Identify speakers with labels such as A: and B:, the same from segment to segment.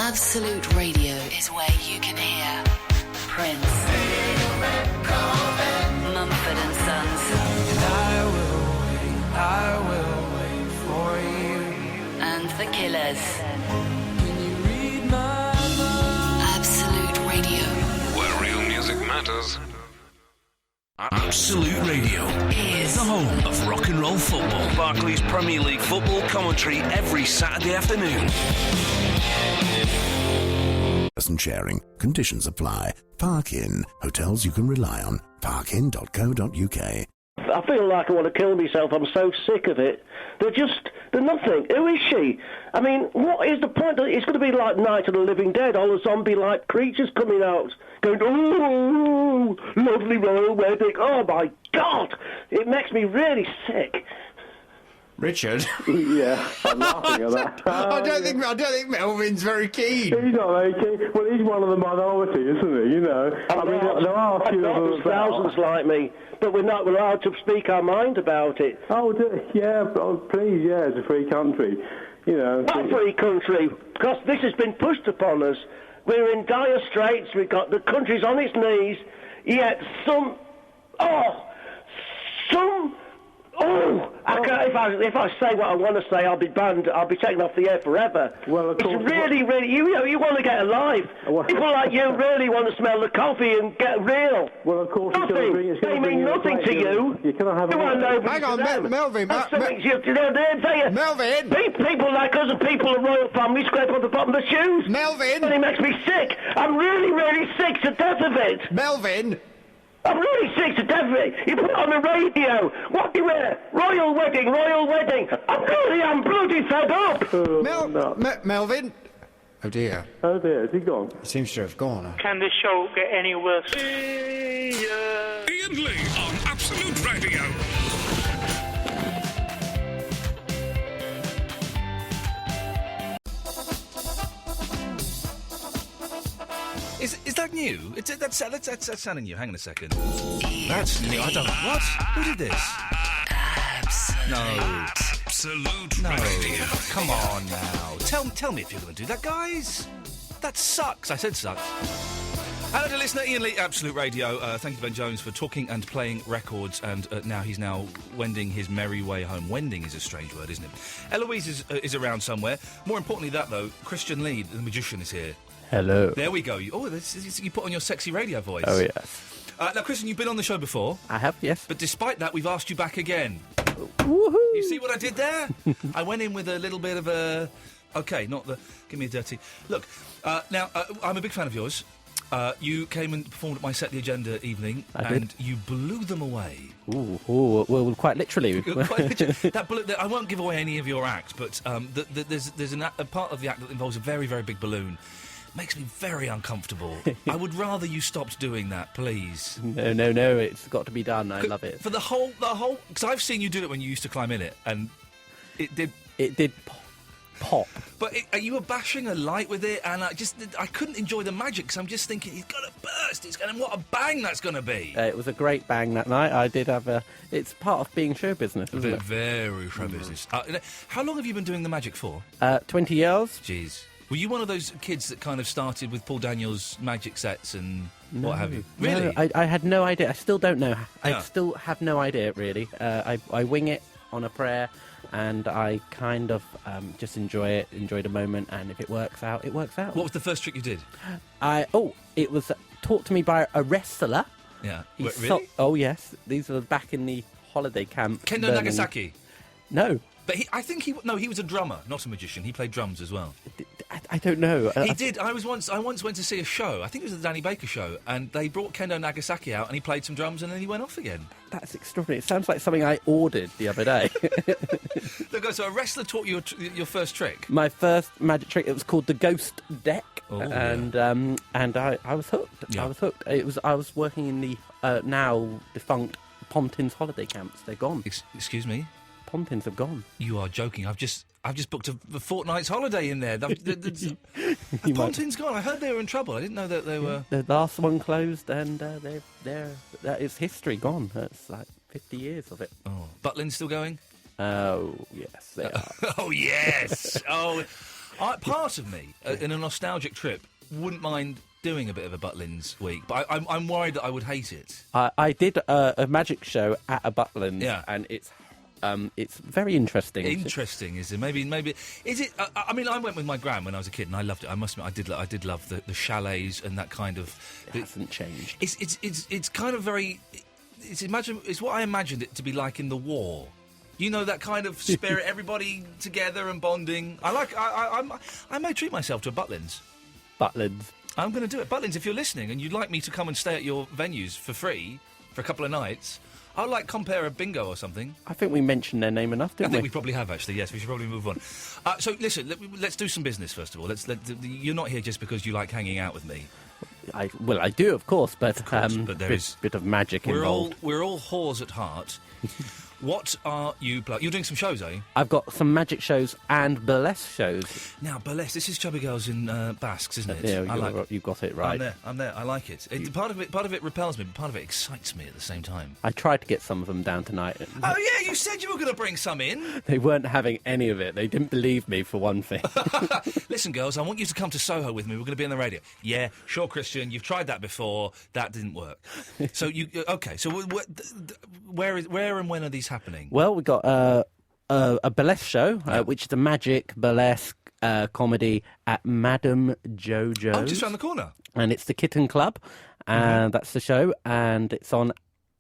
A: Absolute Radio is where you can hear Prince, Mumford and Sons,
B: I will wait for you,
A: and The Killers.
B: Can you read my mind?
A: Absolute Radio
C: Where real music matters.
D: Absolute Radio
A: is
D: the home of rock and roll football. Barclays Premier League football commentary every Saturday afternoon.
E: And sharing. Conditions apply. Park Inn. Hotels you can rely on. Parkin.co.uk.
F: I feel like I want to kill myself. I'm so sick of it. They're nothing. Who is she? I mean, what is the point? It's going to be like Night of the Living Dead, all the zombie-like creatures coming out, going, oh, lovely royal wedding. Oh, my God. It makes me really sick.
G: Richard?
H: Yeah, I'm laughing at that.
G: I don't think Melvin's very keen.
H: He's not very keen. Well, he's one of the minority, isn't he? You know, I mean, there are a few of us.
F: Thousands like me, but we're not allowed to speak our mind about it.
H: Oh, yeah, please, yeah, it's a free country. You know.
F: Not free country, because this has been pushed upon us. We're in dire straits. We've got the country's on its knees. Yet if I say what I want to say, I'll be banned. I'll be taken off the air forever.
H: Well, of course,
F: it's really, you want to get alive. People like you really want to smell the coffee and get real.
H: Well, of course,
F: nothing. They mean nothing to you.
H: You cannot have.
G: Hang on, Melvin. Melvin.
F: People like us and people of royal family scrape on the bottom of the shoes.
G: Melvin.
F: And it makes me sick. I'm really, really sick to death of it.
G: Melvin.
F: I'm really sick to death of it. You put it on the radio. What do you wear? Royal wedding. I'm bloody fed up.
G: Melvin. Oh dear.
H: Is he gone?
G: He seems to have gone.
I: Can this show get any worse?
C: Iain Lee on Absolute Radio.
D: Is that new? That's sounding new. Hang on a second. That's new. I don't. What? Who did this?
C: Absolute Radio.
D: Come on now. Tell me if you're going to do that, guys. That sucks. I said sucks. Hello, dear listener. Iain Lee, Absolute Radio. Thank you, Ben Jones, for talking and playing records. And now he's wending his merry way home. Wending is a strange word, isn't it? Eloise is around somewhere. More importantly, that though, Christian Lee, the magician, is here.
J: Hello.
D: There we go. You put on your sexy radio voice.
J: Oh, yes.
D: Now, Christian, you've been on the show before.
J: I have, yes.
D: But despite that, we've asked you back again.
J: Woohoo!
D: You see what I did there? I went in with a little bit of a... OK, not the... Give me a dirty... Look, now, I'm a big fan of yours. You came and performed at my Set the Agenda evening.
J: I
D: did. You blew them away.
J: Ooh, well, quite literally.
D: I won't give away any of your act, but there's a part of the act that involves a very, very big balloon. Makes me very uncomfortable. I would rather you stopped doing that, please.
J: No, it's got to be done. I love it.
D: For the whole, because I've seen you do it when you used to climb in it, and it did pop. But you were bashing a light with it, and I couldn't enjoy the magic, because I'm just thinking, it's going to burst, what a bang that's going to be.
J: It was a great bang that night. I did have it's part of being show business, isn't it?
D: Very show business. How long have you been doing the magic for?
J: 20 years.
D: Jeez. Were you one of those kids that kind of started with Paul Daniels' magic sets and what have you? Really?
J: No, I had no idea. I still don't know.
D: Yeah.
J: I still have no idea, really. I wing it on a prayer, and I kind of just enjoy the moment, and if it works out, it works out.
D: What was the first trick you did?
J: It was taught to me by a wrestler.
D: Yeah. Really?
J: Oh, yes. These were back in the holiday camp.
D: Kendo Nagasaki?
J: No.
D: But he was a drummer, not a magician. He played drums as well.
J: I don't know.
D: He did. I once went to see a show. I think it was the Danny Baker show, and they brought Kendo Nagasaki out, and he played some drums, and then he went off again.
J: That's extraordinary. It sounds like something I ordered the other day.
D: Look, so a wrestler taught you your first trick.
J: My first magic trick. It was called the Ghost Deck,
D: and
J: I was hooked.
D: Yeah.
J: I was hooked. I was working in the now defunct Pontins holiday camps. They're gone.
D: Excuse me.
J: Pontins have gone.
D: You are joking. I've just booked a fortnit's holiday in there. Pontins gone. I heard they were in trouble. I didn't know that they were.
J: The last one closed, and it's history gone. That's like 50 years of it.
D: Oh, Butlin's still going?
J: Oh yes, they are.
D: Oh yes. Oh, Part of me, in a nostalgic trip, wouldn't mind doing a bit of a Butlins week, but I'm worried that I would hate it.
J: I did a magic show at a Butlins,
D: Yeah.
J: and it's very interesting.
D: Interesting, is it? Maybe is it? I mean, I went with my gran when I was a kid, and I loved it. I must admit, I did love the chalets and that kind of.
J: It hasn't changed.
D: It's kind of very. It's what I imagined it to be like in the war. You know, that kind of spirit, everybody together and bonding. I may treat myself to a Butlins.
J: Butlins.
D: I'm going to do it. Butlins, if you're listening and you'd like me to come and stay at your venues for free for a couple of nights, I'll compare a bingo or something.
J: I think we mentioned their name enough, didn't we?
D: I think we probably have, actually, yes. We should probably move on. So, listen, let's do some business, first of all. You're not here just because you like hanging out with me.
J: I do, of course, but
D: there is
J: bit of magic involved.
D: We're all whores at heart. What are you... You're doing some shows, are you?
J: I've got some magic shows and burlesque shows.
D: Now, burlesque, this is Chubby Girls in Basques, isn't it?
J: Yeah, you got it right.
D: I'm there. I like it. Part of it repels me, but part of it excites me at the same time.
J: I tried to get some of them down tonight.
D: Oh, yeah, you said you were going to bring some in.
J: They weren't having any of it. They didn't believe me, for one thing.
D: Listen, girls, I want you to come to Soho with me. We're going to be on the radio. Yeah, sure, Christian, you've tried that before. That didn't work. So, okay, so where and when are these happening?
J: Well, we got a burlesque show, which is a magic burlesque comedy at Madame Jojo's.
D: Oh, just around the corner.
J: And it's the Kitten Club, and that's the show, and it's on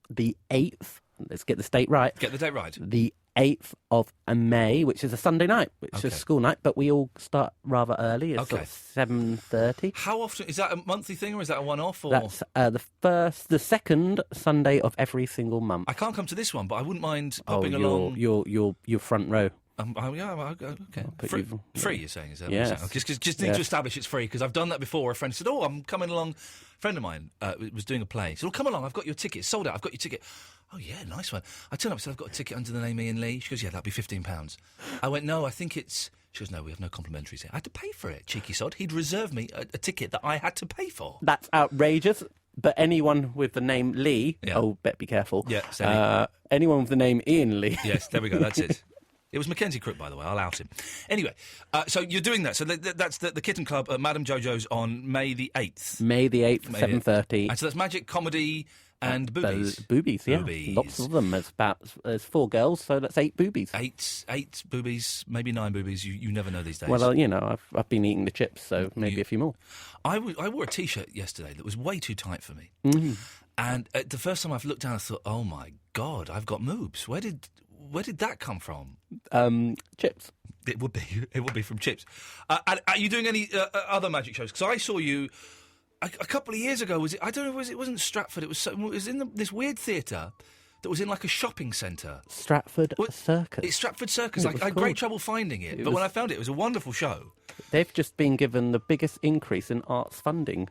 J: the 8th. Let's get the date right.
D: Get the date right.
J: The 8th of May, which is a Sunday night, which is school night, but we all start rather early. It's sort of 7:30.
D: How often? Is that a monthly thing or is that a one-off? Or?
J: That's the second Sunday of every single month.
D: I can't come to this one, but I wouldn't mind popping along.
J: Your front row.
D: Okay. Free, you're saying? Is that
J: yes.
D: what you're saying? Just need to establish it's free, because I've done that before. A friend said, "Oh, I'm coming along." A friend of mine was doing a play. He said, "Oh, come along, I've got your ticket. It's sold out, I've got your ticket." Oh, yeah, nice one. I turned up and said, "I've got a ticket under the name Iain Lee." She goes, "Yeah, that'll be £15. I went, "No, I think it's..." She goes, "No, we have no complimentaries here." I had to pay for it, cheeky sod. He'd reserved me a ticket that I had to pay for.
J: That's outrageous. But anyone with the name Lee, better be careful.
D: Yeah,
J: anyone with the name Iain Lee.
D: Yes, there we go, that's it. It was Mackenzie Crook, by the way. I'll out him. Anyway, so you're doing that. So that's the Kitten Club at Madame Jojo's on May the 8th.
J: May the 8th, 7:30.
D: And so that's magic, comedy, and boobies.
J: Boobies, yeah. Boobies. Lots of them. There's 4 girls, so that's 8 boobies.
D: Eight boobies, maybe 9 boobies. You never know these days.
J: Well, I've been eating the chips, so maybe a few more.
D: I wore a T-shirt yesterday that was way too tight for me.
J: Mm-hmm.
D: And the first time I've looked down, I thought, oh, my God, I've got moobs. Where did that come from?
J: Chips.
D: It would be from chips. Are you doing any other magic shows? Because I saw you a couple of years ago. Was it? I don't know. It wasn't Stratford. It was in this weird theatre that was in like a shopping centre.
J: Stratford Circus.
D: It's Stratford Circus. I had great trouble finding it, but when I found it, it was a wonderful show.
J: They've just been given the biggest increase in arts funding.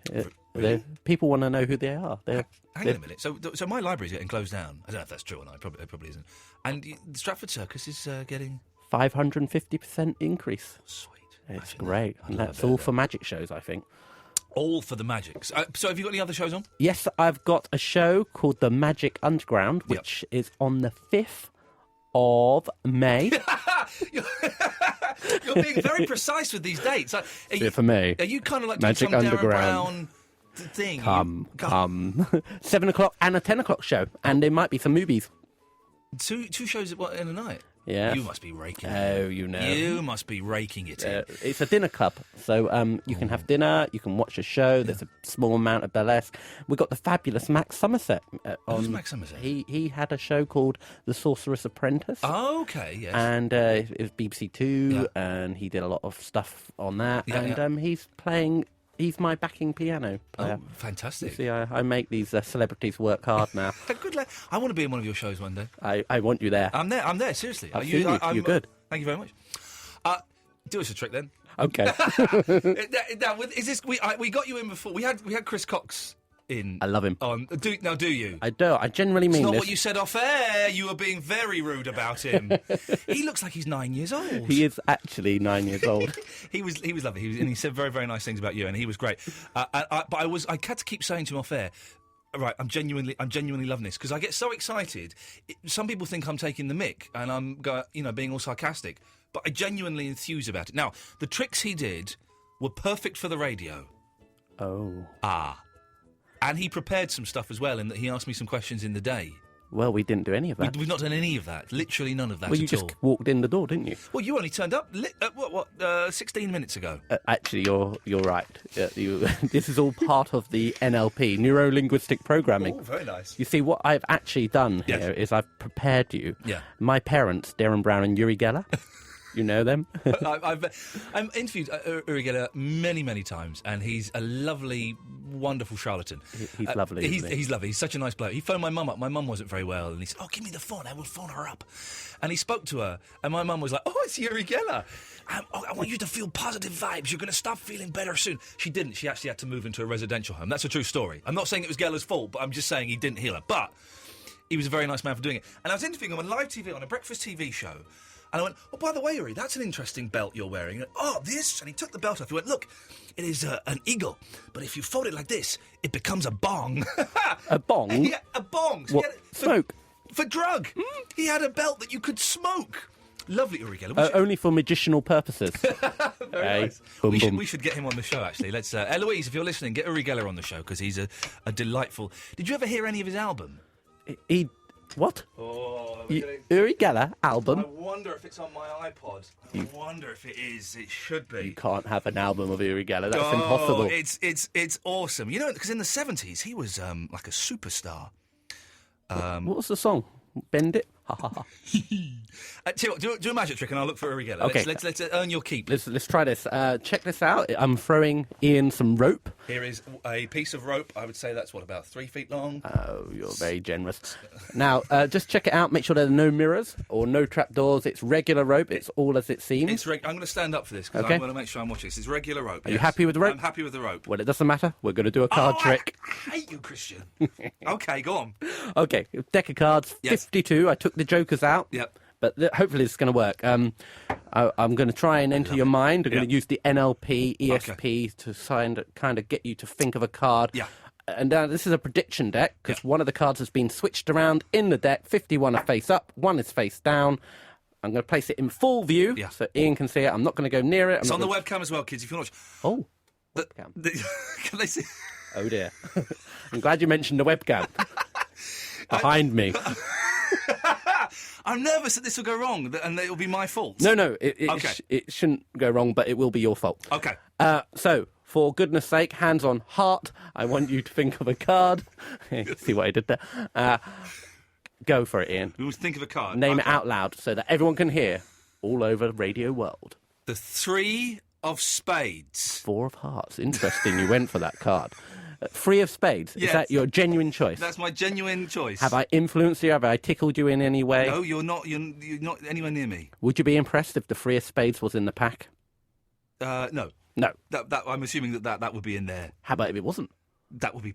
D: Really?
J: People want to know who they are.
D: Hang on a minute. So my library's getting closed down. I don't know if that's true or not. It probably isn't. And the Stratford Circus is getting
J: 550% increase.
D: Sweet.
J: It's great, and that's all for magic shows, I think.
D: All for the magics. So have you got any other shows on?
J: Yes, I've got a show called The Magic Underground, which is on the 5th of May.
D: You're being very precise with these dates.
J: 5th of May.
D: Are you kind of like
J: Magic
D: doing some
J: Underground
D: Darren Brown thing?
J: Come. 7 o'clock and a 10 o'clock show, and there might be some movies.
D: Two shows in a night?
J: Yeah.
D: You must be raking it.
J: Oh, you know.
D: You must be raking it in.
J: It's a dinner club, so you can have dinner, you can watch a show, there's a small amount of burlesque. We've got the fabulous Max Somerset.
D: Who's Max Somerset?
J: He had a show called The Sorceress Apprentice.
D: Oh, okay, yes.
J: And it was BBC Two, and he did a lot of stuff on that. He's my backing piano player.
D: Oh, fantastic.
J: See, I make these celebrities work hard now.
D: Good lad. I want to be in one of your shows one day.
J: I want you there.
D: I'm there, seriously.
J: You're good.
D: Thank you very much. Do us a trick then.
J: Okay.
D: Now, is this we got you in before? We had Chris Cox in.
J: I love him.
D: Do you?
J: I do. I genuinely mean
D: it's not
J: this.
D: what you said off air. You were being very rude about him. He looks like he's 9 years old.
J: He is actually 9 years old.
D: He was lovely. And he said very, very nice things about you, and he was great. But I had to keep saying to him off air, right, I'm genuinely loving this, because I get so excited. Some people think I'm taking the mick and I'm being all sarcastic. but I genuinely enthuse about it. Now, the tricks he did were perfect for the radio.
J: Oh.
D: And he prepared some stuff as well, in that he asked me some questions in the day.
J: Well, we didn't do any of that.
D: We've not done any of that. Literally none of that
J: Well, you
D: at
J: just
D: all.
J: walked in the door, didn't you?
D: Well, you only turned up, 16 minutes ago.
J: Actually, you're right. This is all part of the NLP, Neuro-Linguistic Programming.
D: Oh, very nice.
J: You see, what I've actually done here is I've prepared you.
D: Yeah.
J: My parents, Darren Brown and Yuri Geller. You know them?
D: I've interviewed Uri Geller many, many times, and he's a lovely, wonderful charlatan.
J: He's lovely. Isn't he?
D: He's lovely. He's such a nice bloke. He phoned my mum up. My mum wasn't very well, and he said, "Oh, give me the phone. I will phone her up." And he spoke to her, and my mum was like, "Oh, it's Uri Geller. I want you to feel positive vibes. You're going to stop feeling better soon." She didn't. She actually had to move into a residential home. That's a true story. I'm not saying it was Geller's fault, but I'm just saying he didn't heal her. But he was a very nice man for doing it. And I was interviewing him on live TV, on a breakfast TV show. And I went, "Oh, by the way, Uri, that's an interesting belt you're wearing." He went, "Oh, this?" And he took the belt off. He went, "Look, it is an eagle, but if you fold it like this, it becomes a bong."
J: A bong?
D: Yeah, a bong. So
J: What?
D: smoke? For drug. He had a belt that you could smoke. Lovely, Uri Geller.
J: Only for medicinal purposes.
D: Very nice.
J: Boom,
D: We
J: boom.
D: should get him on the show, actually. Let's, Eloise, if you're listening, get Uri Geller on the show, because he's a delightful... Did you ever hear any of his album?
J: What?
D: Oh,
J: Uri Geller album?
D: I wonder if it's on my iPod. I wonder if it is. It should be.
J: You can't have an album of Uri Geller. That's impossible.
D: It's awesome. You know, because in the 70s, he was like a superstar.
J: What was the song? Bend it? Ha ha ha.
D: Tell you what, do a magic trick and I'll look for Uri Geller.
J: Okay.
D: Let's earn your keep.
J: Let's try this. Check this out. I'm throwing Ian some rope.
D: Here is a piece of rope. I would say that's, about 3 feet long?
J: Oh, you're very generous. Now, just check it out. Make sure there are no mirrors or no trapdoors. It's regular rope. It's all as it seems.
D: I'm going to stand up for this, because
J: Okay.
D: I want to make sure I'm watching this. It's regular rope.
J: Are you happy with the rope?
D: I'm happy with the rope.
J: Well, it doesn't matter. We're going to do a card trick.
D: I hate you, Christian. Okay, go on.
J: Okay, deck of cards,
D: Yes.
J: 52. I took the jokers out.
D: Yep.
J: But hopefully it's going to work. I'm going to try and enter your mind. I'm going to use the NLP, ESP to kind of get you to think of a card.
D: Yeah.
J: And this is a prediction deck, because one of the cards has been switched around in the deck. 51 are face up, 1 is face down. I'm going to place it in full view so Ian can see it. I'm not going to go near it.
D: It's on the webcam as well, kids, if you want to watch.
J: Oh, webcam.
D: Can they see?
J: Oh, dear. I'm glad you mentioned the webcam. Behind me.
D: I'm nervous that this will go wrong, and that it'll be my fault.
J: No,
D: Okay.
J: it shouldn't go wrong, but it will be your fault.
D: Okay.
J: So, for goodness sake, hands on heart, I want you to think of a card. See what I did there? Go for it, Ian.
D: We will think of a card.
J: Name it out loud so that everyone can hear all over Radio World.
D: The 3 of spades.
J: 4 of hearts. Interesting, you went for that card. 3 of spades.
D: Yes.
J: Is that your genuine choice?
D: That's my genuine choice.
J: Have I influenced you? Have I tickled you in any way?
D: No, you're not anywhere near me.
J: Would you be impressed if the 3 of spades was in the pack?
D: No.
J: No.
D: That I'm assuming that would be in there.
J: How about if it wasn't?
D: That would be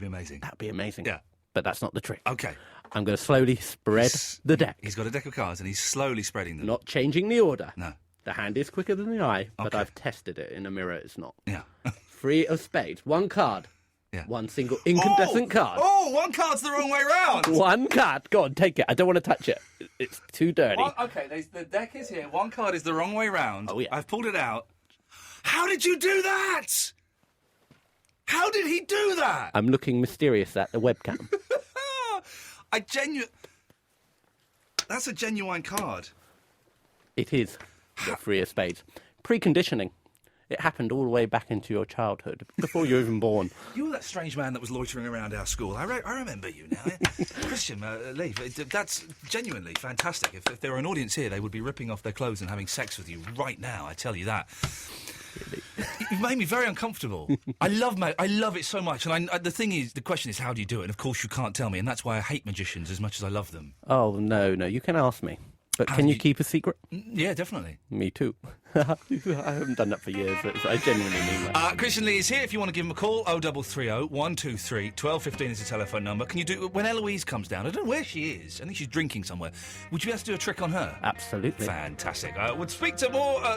D: amazing.
J: That would be amazing.
D: Yeah.
J: But that's not the trick.
D: Okay.
J: I'm going to slowly spread the deck.
D: He's got a deck of cards and he's slowly spreading them.
J: Not changing the order.
D: No.
J: The hand is quicker than the eye, but
D: Okay.
J: I've tested it in a mirror. It's not.
D: Yeah.
J: 3 of spades. 1 card.
D: Yeah.
J: 1 single incandescent card.
D: Oh, 1 card's the wrong way round.
J: 1 card. Go on, take it. I don't want to touch it. It's too dirty.
D: Okay, the deck is here. 1 card is the wrong way round.
J: Oh, yeah.
D: I've pulled it out. How did you do that? How did he do that?
J: I'm looking mysterious at the webcam.
D: That's a genuine card.
J: It is the 3 of spades. Preconditioning. It happened all the way back into your childhood, before you were even born.
D: You were that strange man that was loitering around our school. I remember you now. Christian, Lee, that's genuinely fantastic. If there were an audience here, they would be ripping off their clothes and having sex with you right now, I tell you that.
J: Really?
D: You've made me very uncomfortable. I love it so much. And the question is, how do you do it? And of course you can't tell me, and that's why I hate magicians as much as I love them.
J: Oh, no, you can ask me. But can you keep a secret?
D: Yeah, definitely.
J: Me too. I haven't done that for years. I genuinely mean that.
D: Christian Lee is here. If you want to give him a call, 0330 123 1215 is the telephone number. Can you do it when Eloise comes down? I don't know where she is. I think she's drinking somewhere. Would you be able to do a trick on her?
J: Absolutely.
D: Fantastic. We'll speak to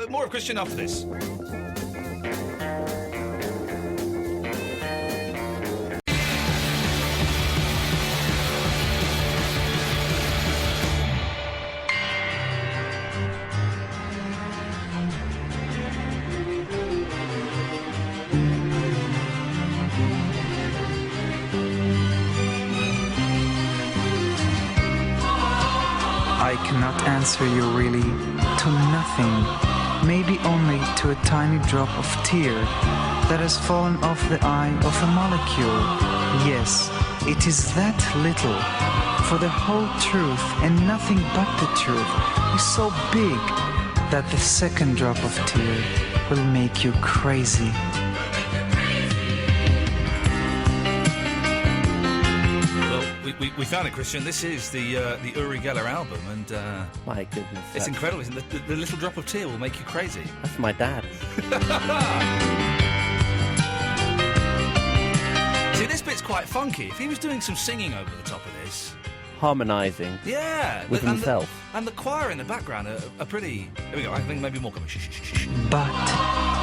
D: more of Christian after this.
K: cannot answer you really to nothing, maybe only to a tiny drop of tear that has fallen off the eye of a molecule. Yes, it is that little, for the whole truth and nothing but the truth is so big that the second drop of tear will make you crazy.
D: We found it, Christian. This is the Uri Geller album, and
J: my goodness,
D: it's incredible. Isn't it? The little drop of tear will make you crazy.
J: That's my dad.
D: See, this bit's quite funky. If he was doing some singing over the top of this,
J: harmonising,
D: yeah,
J: with himself,
D: and the choir in the background are pretty. Here we go. I think maybe more coming.
K: But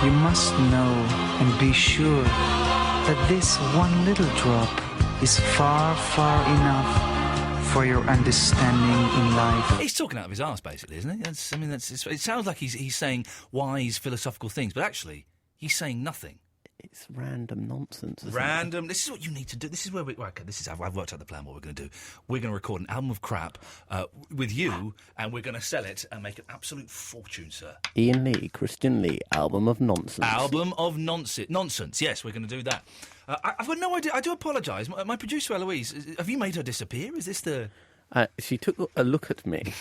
K: you must know and be sure that this one little drop is far, far enough for your understanding in life.
D: He's talking out of his arse, basically, isn't he? It sounds like he's saying wise philosophical things, but actually, he's saying nothing.
J: It's random nonsense.
D: Random. This is what you need to do. This is where we. Okay, I've worked out the plan. What we're going to do. We're going to record an album of crap with you, and we're going to sell it and make an absolute fortune, sir.
J: Iain Lee, Christian Lee, album of nonsense.
D: Album of nonsense. Nonsense. Yes, we're going to do that. I've got no idea. I do apologise. My producer Eloise, have you made her disappear? Is this the?
J: She took a look at me.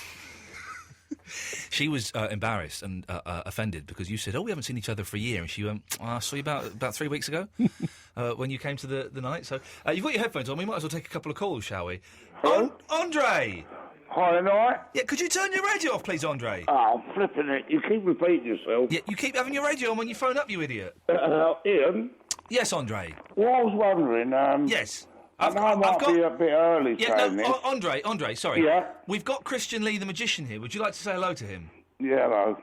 D: She was embarrassed and offended because you said, "Oh, we haven't seen each other for a year," and she went, "I saw you about 3 weeks ago when you came to the night." So you've got your headphones on. We might as well take a couple of calls, shall we? Andre.
L: Hi, night.
D: Yeah, could you turn your radio off, please, Andre?
L: Oh, I'm flipping it. You keep repeating yourself.
D: Yeah, you keep having your radio on when you phone up, you idiot.
L: Ian.
D: Yes, Andre.
L: Well, I was wondering.
D: Yes.
L: I might be a bit early saying this.
D: Andre, sorry.
L: Yeah?
D: We've got Christian Lee, the magician, here. Would you like to say hello to him?
L: Yeah, hello.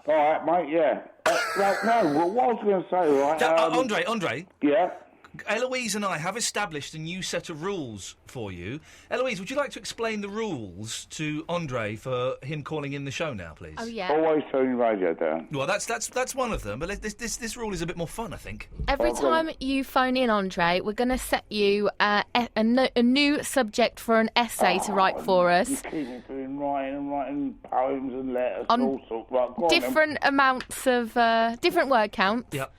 L: All right, mate, yeah. What I was going to say, right...
D: Andre?
L: Yeah?
D: Eloise and I have established a new set of rules for you. Eloise, would you like to explain the rules to Andre for him calling in the show now, please?
M: Oh, yeah.
L: Always turn your radio down.
D: Well, that's one of them, but this rule is a bit more fun, I think.
M: Every time you phone in, Andre, we're going to set you a new subject for an essay to write for us.
L: You keep me doing writing poems and letters and all sorts. Right, go on,
M: different amounts of... different word counts.
D: Yep.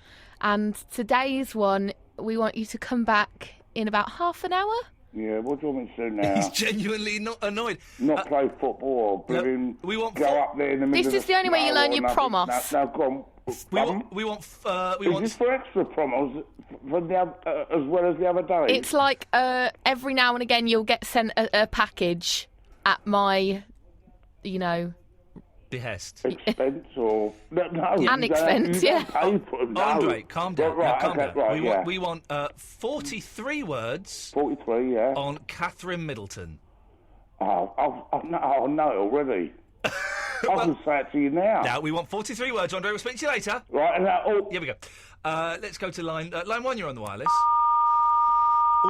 M: And today's one... We want you to come back in about half an hour.
L: Yeah, what do you want me to do now?
D: He's genuinely not annoyed.
L: Not play football or go up there in the middle.
M: This is the only way you learn your promos.
L: Now, go on.
D: We want.
L: Is this for extra promos as well as the other day?
M: It's like every now and again you'll get sent a package at my,
D: behest.
L: Expense or... No,
M: an expense, yeah.
L: Pay for them, no.
D: Andre, calm down.
L: Right,
D: calm down.
L: Right,
D: we want 43 words...
L: 43, yeah.
D: ...on Catherine Middleton.
L: Oh, I know already. I can say it to you now.
D: Now, we want 43 words, Andre. We'll speak to you later.
L: Right, and now...
D: Here we go. Let's go to line 1, you're on the wireless.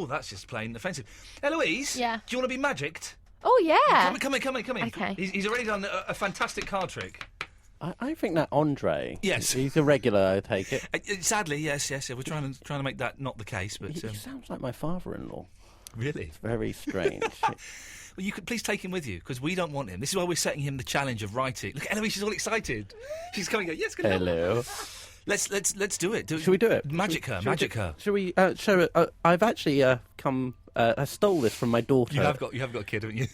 D: Oh, that's just plain offensive. Eloise?
M: Yeah?
D: Do you want to be magicked?
M: Oh, yeah.
D: Come in.
M: Okay.
D: He's already done a fantastic card trick.
J: I think that Andre...
D: Yes.
J: He's a regular, I take it.
D: Sadly, yes. We're trying to make that not the case, but...
J: He sounds like my father-in-law.
D: Really?
J: It's very strange.
D: Well, you could please take him with you, because we don't want him. This is why we're setting him the challenge of writing. Look, Eloise, she's all excited. She's coming. Yes, good.
J: Hello.
D: Let's do it.
J: Should we do it?
D: Magic her.
J: Should we show it? I've actually come. I stole this from my daughter.
D: You have got a kid, haven't you?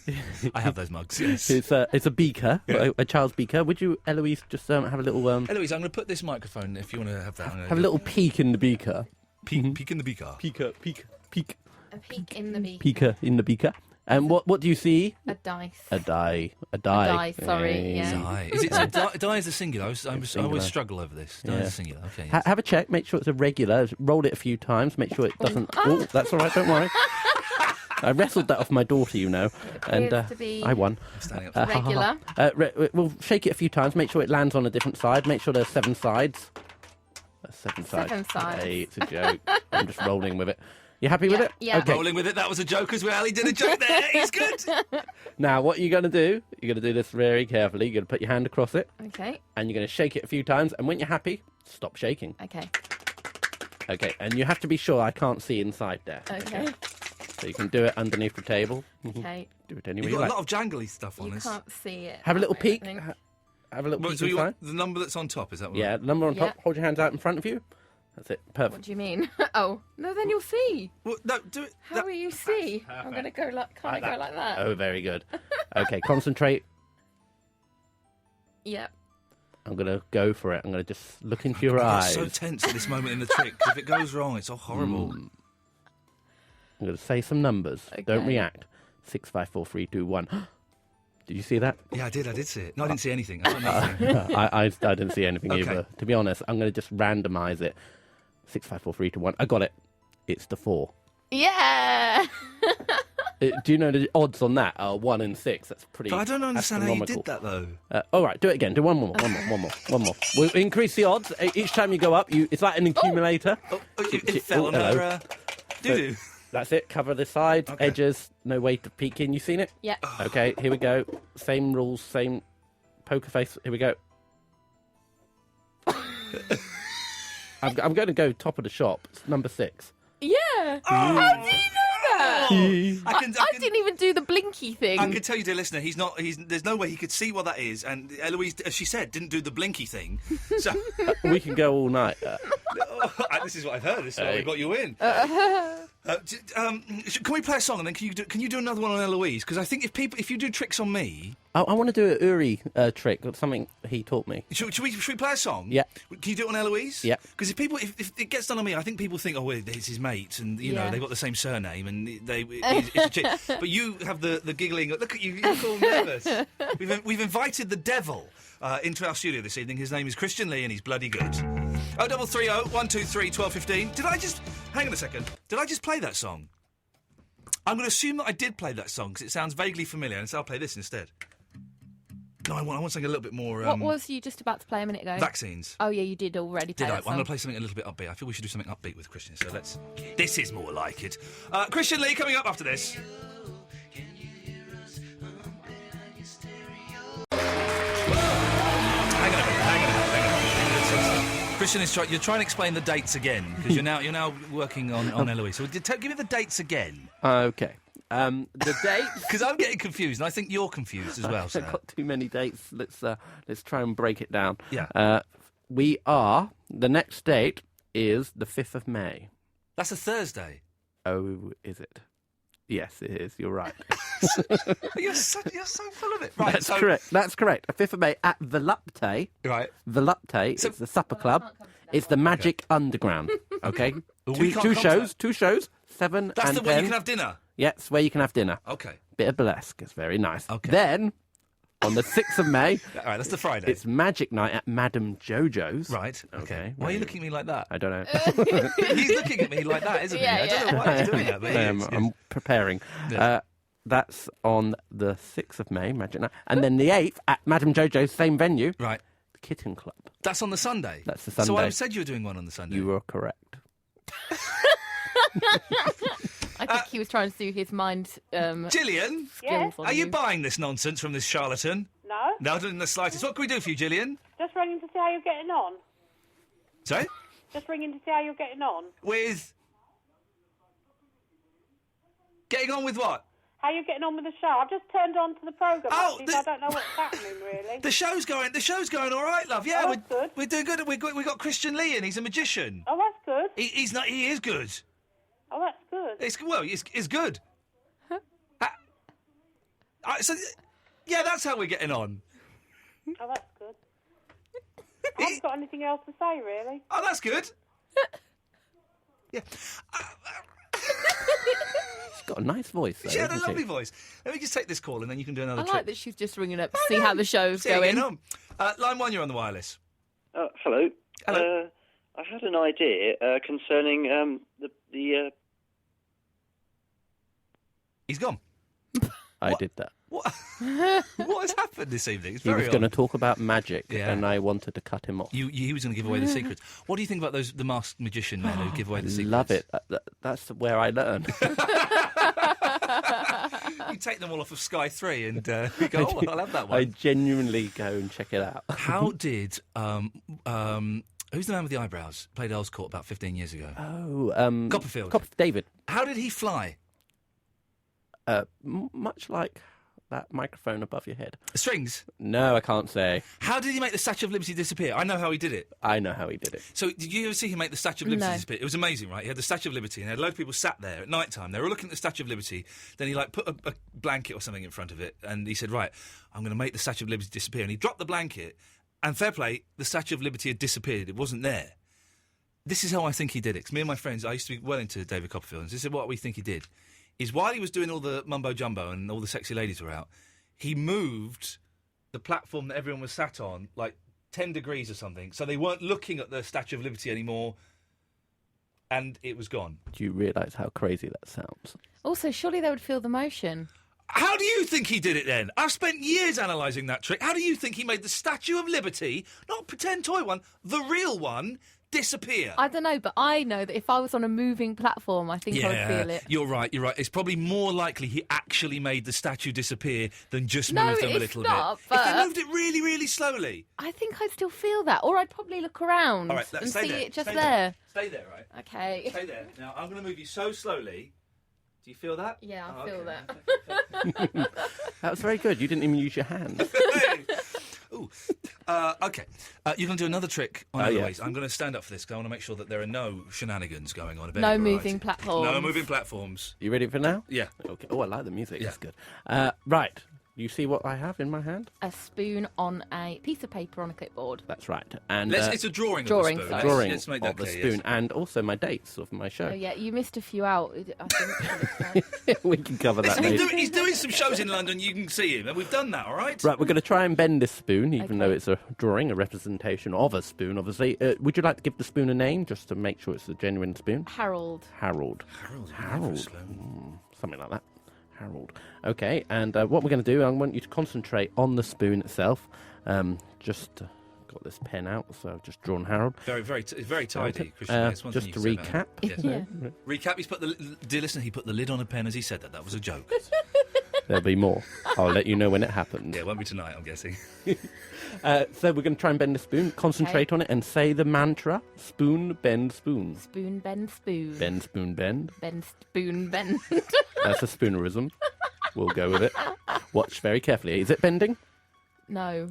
D: I have those mugs. Yes.
J: It's a beaker, a child's beaker. Would you, Eloise, just have a little?
D: Eloise, I'm going to put this microphone if you want to have that.
J: Have a little peek in the beaker.
D: Peek in the beaker.
J: Peek.
M: A peek in the beaker.
J: Peeker in the beaker. And what do you see?
M: A dice.
J: A die.
M: Sorry. Yeah.
D: Die. Is it die is the singular? I always struggle over this. Die is the singular. Okay.
J: Yes. Have a check. Make sure it's a regular. Roll it a few times. Make sure it doesn't. Oh, that's all right. Don't worry. I wrestled that off my daughter, and I won.
M: Regular.
J: We'll shake it a few times. Make sure it lands on a different side. Make sure there's 7 sides. That's 7 sides.
M: 7 sides.
J: Hey, it's a joke. I'm just rolling with it. You happy with it?
M: Yeah.
J: Okay.
D: Rolling with it. That was a joke as well. He did a joke there. He's good.
J: Now, what you're going to do, you're going to do this very carefully. You're going to put your hand across it.
M: Okay.
J: And you're going to shake it a few times. And when you're happy, stop shaking.
M: Okay.
J: Okay. And you have to be sure I can't see inside there.
M: Okay.
J: So you can do it underneath the table.
M: Okay.
J: Do it anywhere
D: You've
J: you
D: got
J: like.
D: a lot of jangly stuff on
M: You
D: this.
M: can't see it.
J: Have a little
M: that way, I
J: peek.
M: think.
J: Have a little
D: Well,
J: peek
D: so you
J: inside.
D: want the number that's on top, is that what?
J: Yeah, the number on top.
M: Yeah.
J: Hold your hands out in front of you. That's it. Perfect.
M: What do you mean? Oh, no, then you'll see.
D: Well, no, do it.
M: How will you see? I'm going to go like, can't I go like that?
J: Oh, very good. Okay, concentrate.
M: Yep.
J: I'm going to go for it. I'm going to just look into your
D: I'm
J: eyes.
D: so tense at this moment in the trick. If it goes wrong, it's all horrible.
J: I'm going to say some numbers. Don't
M: Okay.
J: react. 6, 5, 4, 3, 2, 1. Did you see that?
D: Yeah, I did see it. No, I didn't see anything. I don't know anything.
J: I didn't see anything
D: Okay.
J: either. To be honest, I'm going to just randomise it. 6, 5, 4, 3, 2, 1. I got it. It's the 4.
M: Yeah.
J: Do you know the odds on that are 1 in 6? That's pretty.
D: But I don't understand how you
J: astronomical.
D: did that, though.
J: All right, do it again. Do one more. We'll increase the odds each time you go up. It's like an accumulator.
D: It fell on
J: hello.
D: her doo-doo.
J: That's it. Cover the sides,
D: Okay.
J: edges. No way to peek in. You seen it?
M: Yeah.
J: Okay, here we go. Same rules, same poker face. Here we go. I'm going to go top of the shop. It's number 6.
M: Yeah. How do you know that? I didn't even do the blinky thing.
D: I can tell you, dear listener, there's no way he could see what that is. And Eloise, as she said, didn't do the blinky thing. So
J: We can go all night.
D: this is what I've heard. This is why we got you in. Can we play a song and then can you do another one on Eloise? Because I think if you do tricks on me,
J: I want to do a Uri trick. That's something he taught me.
D: should we play a song?
J: Yeah.
D: Can you do it on Eloise?
J: Yeah.
D: Because if it gets done on me, I think people think, oh, well, it's his mate, and you know
M: Yeah.
D: they've got the same surname, and it's a chick. But you have the giggling. Look at you! You look all nervous. We've invited the devil into our studio this evening. His name is Christian Lee, and he's bloody good. 0330 123 1215. Did I just hang on a second? Did I just play that song? I'm going to assume that I did play that song because it sounds vaguely familiar, and so I'll play this instead. No, I want something a little bit more.
M: What was you just about to play a minute ago?
D: Vaccines.
M: Oh, yeah, you did already play
D: Did I?
M: that
D: I'm going
M: song.
D: to play something a little bit upbeat. I feel we should do something upbeat with Christian. So let's. This is more like it. Christian Lee coming up after this. Hang on a minute. Christian is you're trying to explain the dates again because you're now working on Eloise. So give me the dates again.
J: Okay. The dates.
D: Because I'm getting confused, and I think you're confused as well, sir.
J: I've got too many dates. Let's try and break it down.
D: Yeah.
J: The next date is the 5th of May.
D: That's a Thursday.
J: Oh, is it? Yes, it is. You're right.
D: You're so full of it. Right,
J: That's correct. That's correct. The 5th of May at
D: Right.
J: Volupte. Volupte is the supper club. It's the Magic Underground. Okay.
D: We can't
J: two
D: come to
J: shows.
D: that.
J: 2 shows. 7
D: That's
J: and
D: the way you
J: 10.
D: can have dinner.
J: Yeah, it's where you can have dinner.
D: Okay.
J: Bit of burlesque. It's very nice.
D: Okay.
J: Then, on the 6th of May...
D: All right, that's the Friday.
J: It's Magic Night at Madame Jojo's.
D: Right. Okay. Why are
J: Where
D: you looking at me like that?
J: I don't know.
D: He's looking at me like that, isn't he? I don't know why he's doing that, but he is.
J: I'm preparing.
D: Yeah.
J: That's on the 6th of May, Magic Night. And then the 8th at Madame Jojo's, same venue.
D: Right.
J: The Kitten Club.
D: That's on the Sunday?
J: That's the Sunday.
D: So I said you were doing one on the Sunday.
J: You were correct.
M: I think he was trying to do his mind.
D: Gillian?
M: Skills on
D: Are you buying this nonsense from this charlatan?
I: No.
D: No, not in the slightest. What can we do for you, Gillian?
I: Just ringing to see how you're getting on.
D: Sorry?
I: Just ringing to see how you're getting on.
D: With... Getting on with what?
I: How you getting on with the show? I've just turned on to the programme.
D: Oh,
I: actually, so I don't know what's happening, really.
D: The show's going all right, love. Yeah,
I: Oh, that's good.
D: we're doing good. We got Christian Lee in. He's a magician.
I: Oh, that's good.
D: He's not. He is good.
I: Oh, that's good.
D: It's good. So, yeah, that's how we're getting on.
I: Oh, that's good. I haven't got anything else to say, really.
D: Oh, that's good. Yeah.
J: She's got a nice voice, though.
D: She had a
J: hasn't
D: lovely voice. Let me just take this call and then you can do another
M: I
D: trick.
M: like that she's just ringing up to see how the show's
D: See how you're
M: going.
D: getting on. Line 1, you're on the wireless.
N: Hello.
D: Hello.
N: I had an idea concerning the.
D: He's gone.
J: I did that.
D: What has happened this evening? It's
J: He
D: very
J: was going to
D: odd.
J: talk about magic,
D: Yeah.
J: and I wanted to cut him off.
D: He was going to give away the secrets. What do you think about the masked magician men who give away the secrets?
J: Love it. That's where I learn.
D: You take them all off of Sky 3 and you go, oh, I'll have that
J: I
D: one.
J: genuinely go and check it out.
D: How did... who's the man with the eyebrows? Played Earl's Court about 15 years ago.
J: Oh,
D: Copperfield.
J: David.
D: How did he fly?
J: Much like that microphone above your head.
D: Strings?
J: No, I can't say.
D: How did he make the Statue of Liberty disappear? I know how he did it.
J: I know how he did it.
D: So, did you ever see him make the Statue of Liberty
M: No.
D: disappear? It was amazing, right? He had the Statue of Liberty, and he had a load of people sat there at night time. They were looking at the Statue of Liberty. Then he, put a blanket or something in front of it, and he said, right, I'm going to make the Statue of Liberty disappear. And he dropped the blanket, and fair play, the Statue of Liberty had disappeared. It wasn't there. This is how I think he did it. 'Cause me and my friends, I used to be well into David Copperfield, and this is what we think he did. Is while he was doing all the mumbo-jumbo and all the sexy ladies were out, he moved the platform that everyone was sat on, 10 degrees or something, so they weren't looking at the Statue of Liberty anymore, and it was gone.
J: Do you realise how crazy that sounds?
M: Also, surely they would feel the motion.
D: How do you think he did it then? I've spent years analysing that trick. How do you think he made the Statue of Liberty, not a pretend toy one, the real one, disappear?
M: I don't know, but I know that if I was on a moving platform, I think I would feel it.
D: You're right. It's probably more likely he actually made the statue disappear than just moved them a little
M: not,
D: bit.
M: but
D: If they moved it really, really slowly.
M: I think I'd still feel that. Or I'd probably look around
D: All right,
M: and
D: stay
M: see
D: there.
M: it just
D: Stay
M: there.
D: Stay there, right?
M: Okay.
D: Stay there. Now, I'm going to move you so slowly. Do you feel that?
M: Yeah, I feel that.
J: That was very good. You didn't even use your hands.
D: Ooh. Okay. You're going to do another trick on
J: Oh,
D: Eloise.
J: yeah.
D: I'm going to stand up for this because I want to make sure that there are no shenanigans going on. Of
M: No
D: any variety.
M: moving platforms.
D: No moving platforms.
J: You ready for now?
D: Yeah.
J: Okay. Oh, I like the music.
D: Yeah.
J: That's good. Right. You see what I have in my hand?
M: A spoon on a piece of paper on a clipboard.
J: That's right. And
D: It's a drawing
M: Drawing,
D: of a spoon.
M: sorry.
J: drawing
D: Let's make that
J: of a
D: clear,
J: spoon,
D: yes.
J: and also my dates of my show.
M: Oh, yeah, you missed a few out, I think.
J: We can cover that
D: Listen,
J: later.
D: he's doing some shows in London. You can see him, and we've done that. All right.
J: Right, we're going to try and bend this spoon, even
M: Okay.
J: though it's a drawing, a representation of a spoon, obviously. Would you like to give the spoon a name, just to make sure it's a genuine spoon?
M: Harold.
J: Harold.
D: Harold.
J: Something like that. Harold. Okay, and what we're going to do, I want you to concentrate on the spoon itself. Just got this pen out, so I've just drawn Harold.
D: Very, very tidy, Christian. It's one
J: Just
D: thing
J: to
D: you can say
J: recap.
D: about him. Yes.
M: Yeah.
D: Recap. He's put dear listener, he put the lid on a pen as he said that. That was a joke.
J: There'll be more. I'll let you know when it happens.
D: Yeah, it won't be tonight, I'm guessing.
J: So we're going to try and bend the spoon, concentrate on it, and say the mantra: spoon, bend, spoon.
M: Spoon, bend, spoon.
J: Bend, spoon, bend.
M: Bend, spoon, bend.
J: That's a spoonerism. We'll go with it. Watch very carefully. Is it bending?
M: No.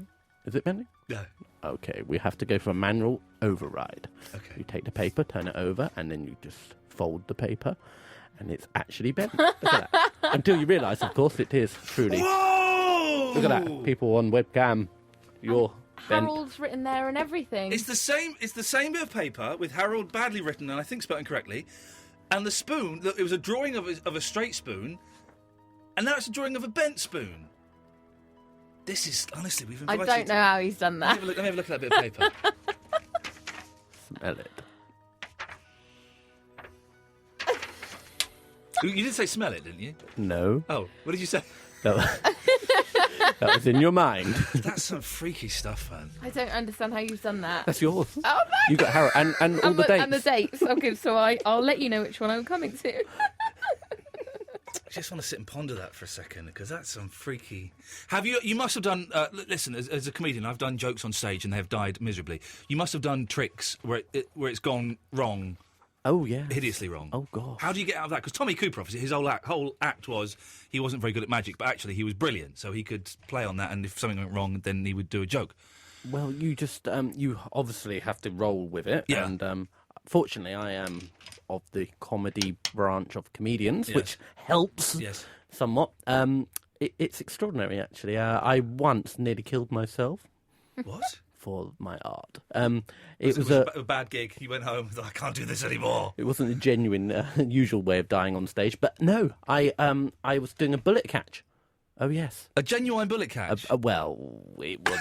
J: Is it bending?
D: No.
J: Okay, we have to go for a manual override.
D: Okay.
J: You take the paper, turn it over, and then you just fold the paper, and it's actually bent. Look at that. Until you realise, of course, it is truly.
D: Whoa!
J: Look at that. People on webcam, you're bent.
M: Harold's written there and everything.
D: It's the same bit of paper with Harold badly written and I think spelled incorrectly, and the spoon. It was a drawing of a straight spoon, and now it's a drawing of a bent spoon. This is honestly, we've
M: I
D: invited.
M: don't know how he's done that.
D: Let me have a look at that bit of paper.
J: Smell it.
D: You did say smell it, didn't you?
J: No.
D: Oh, what did you say?
J: That was in your mind.
D: That's some freaky stuff, man.
M: I don't understand how you've done that.
J: That's yours.
M: Oh, no.
J: You got Harold and all the dates.
M: And the dates. Okay, so I'll let you know which one I'm coming to.
D: I just want to sit and ponder that for a second because that's some freaky. Have you? You must have done. Listen, as a comedian, I've done jokes on stage and they have died miserably. You must have done tricks where it's gone wrong.
J: Oh yeah,
D: hideously wrong.
J: Oh god.
D: How do you get out of that? Because Tommy Cooper, obviously, his whole act was he wasn't very good at magic, but actually he was brilliant. So he could play on that, and if something went wrong, then he would do a joke.
J: Well, you just you obviously have to roll with it.
D: Yeah.
J: And fortunately, I am of the comedy branch of comedians,
D: Yes.
J: which helps somewhat. It's extraordinary, actually. I once nearly killed myself.
D: What?
J: For my art.
D: It was a bad gig. He went home and thought, I can't do this anymore.
J: It wasn't a genuine, usual way of dying on stage. But no, I was doing a bullet catch. Oh, yes.
D: A genuine bullet catch?
J: Well, it was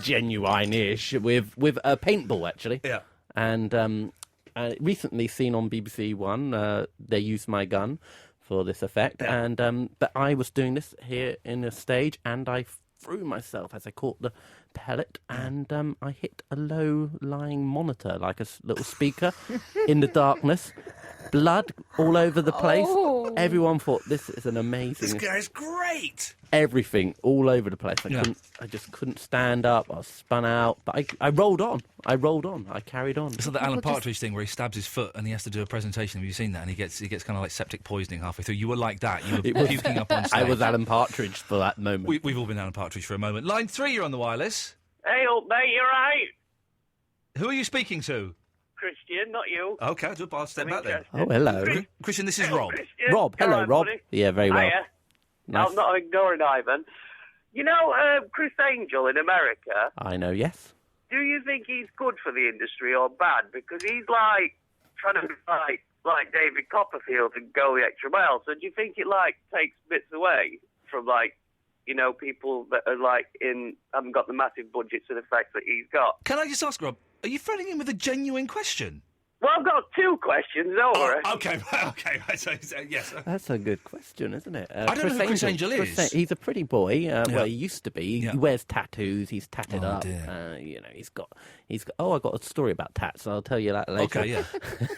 J: genuine-ish with a paintball, actually.
D: Yeah.
J: And recently seen on BBC One, they used my gun for this effect.
D: Yeah.
J: And but I was doing this here in a stage, and I threw myself as I caught the pellet, and I hit a low-lying monitor, like a little speaker, in the darkness. blood all over the place.
M: Oh.
J: Everyone thought this is an amazing.
D: This guy's great.
J: Everything all over the place. I just couldn't stand up. I was spun out, but I rolled on. I carried on.
D: It's like the Alan Partridge thing where he stabs his foot and he has to do a presentation. Have you seen that? And he gets kind of like septic poisoning halfway through. You were like that. You were puking up on stage.
J: I was Alan Partridge for that moment.
D: We've all been Alan Partridge for a moment. Line 3, you're on the wireless.
O: Hey, old mate, you right?
D: Who are you speaking to?
O: Christian, not you.
D: Okay, I'll step back then.
J: Oh, hello.
D: Christian, this is Rob.
O: Christian.
J: Rob, hello,
O: All right,
J: Rob.
O: buddy.
J: Yeah, very well.
O: Hiya.
J: Nice.
O: I'm not ignoring Ivan. You know Chris Angel in America?
J: I know, yes.
O: Do you think he's good for the industry or bad? Because he's like trying to be like David Copperfield and go the extra mile. So do you think it takes bits away from people that are haven't got the massive budgets and effects that he's got?
D: Can I just ask, Rob, are you phoning in with a genuine question?
O: Well, I've got 2 questions over.
D: Okay, so, yes.
J: That's a good question, isn't it?
D: I don't know who Chris Angel is.
J: He's a pretty boy. Well, he used to be.
D: Yeah.
J: He wears tattoos. He's tatted up.
D: Dear.
J: He's got. Oh, I got a story about tats. I'll tell you that later.
D: Okay, yeah.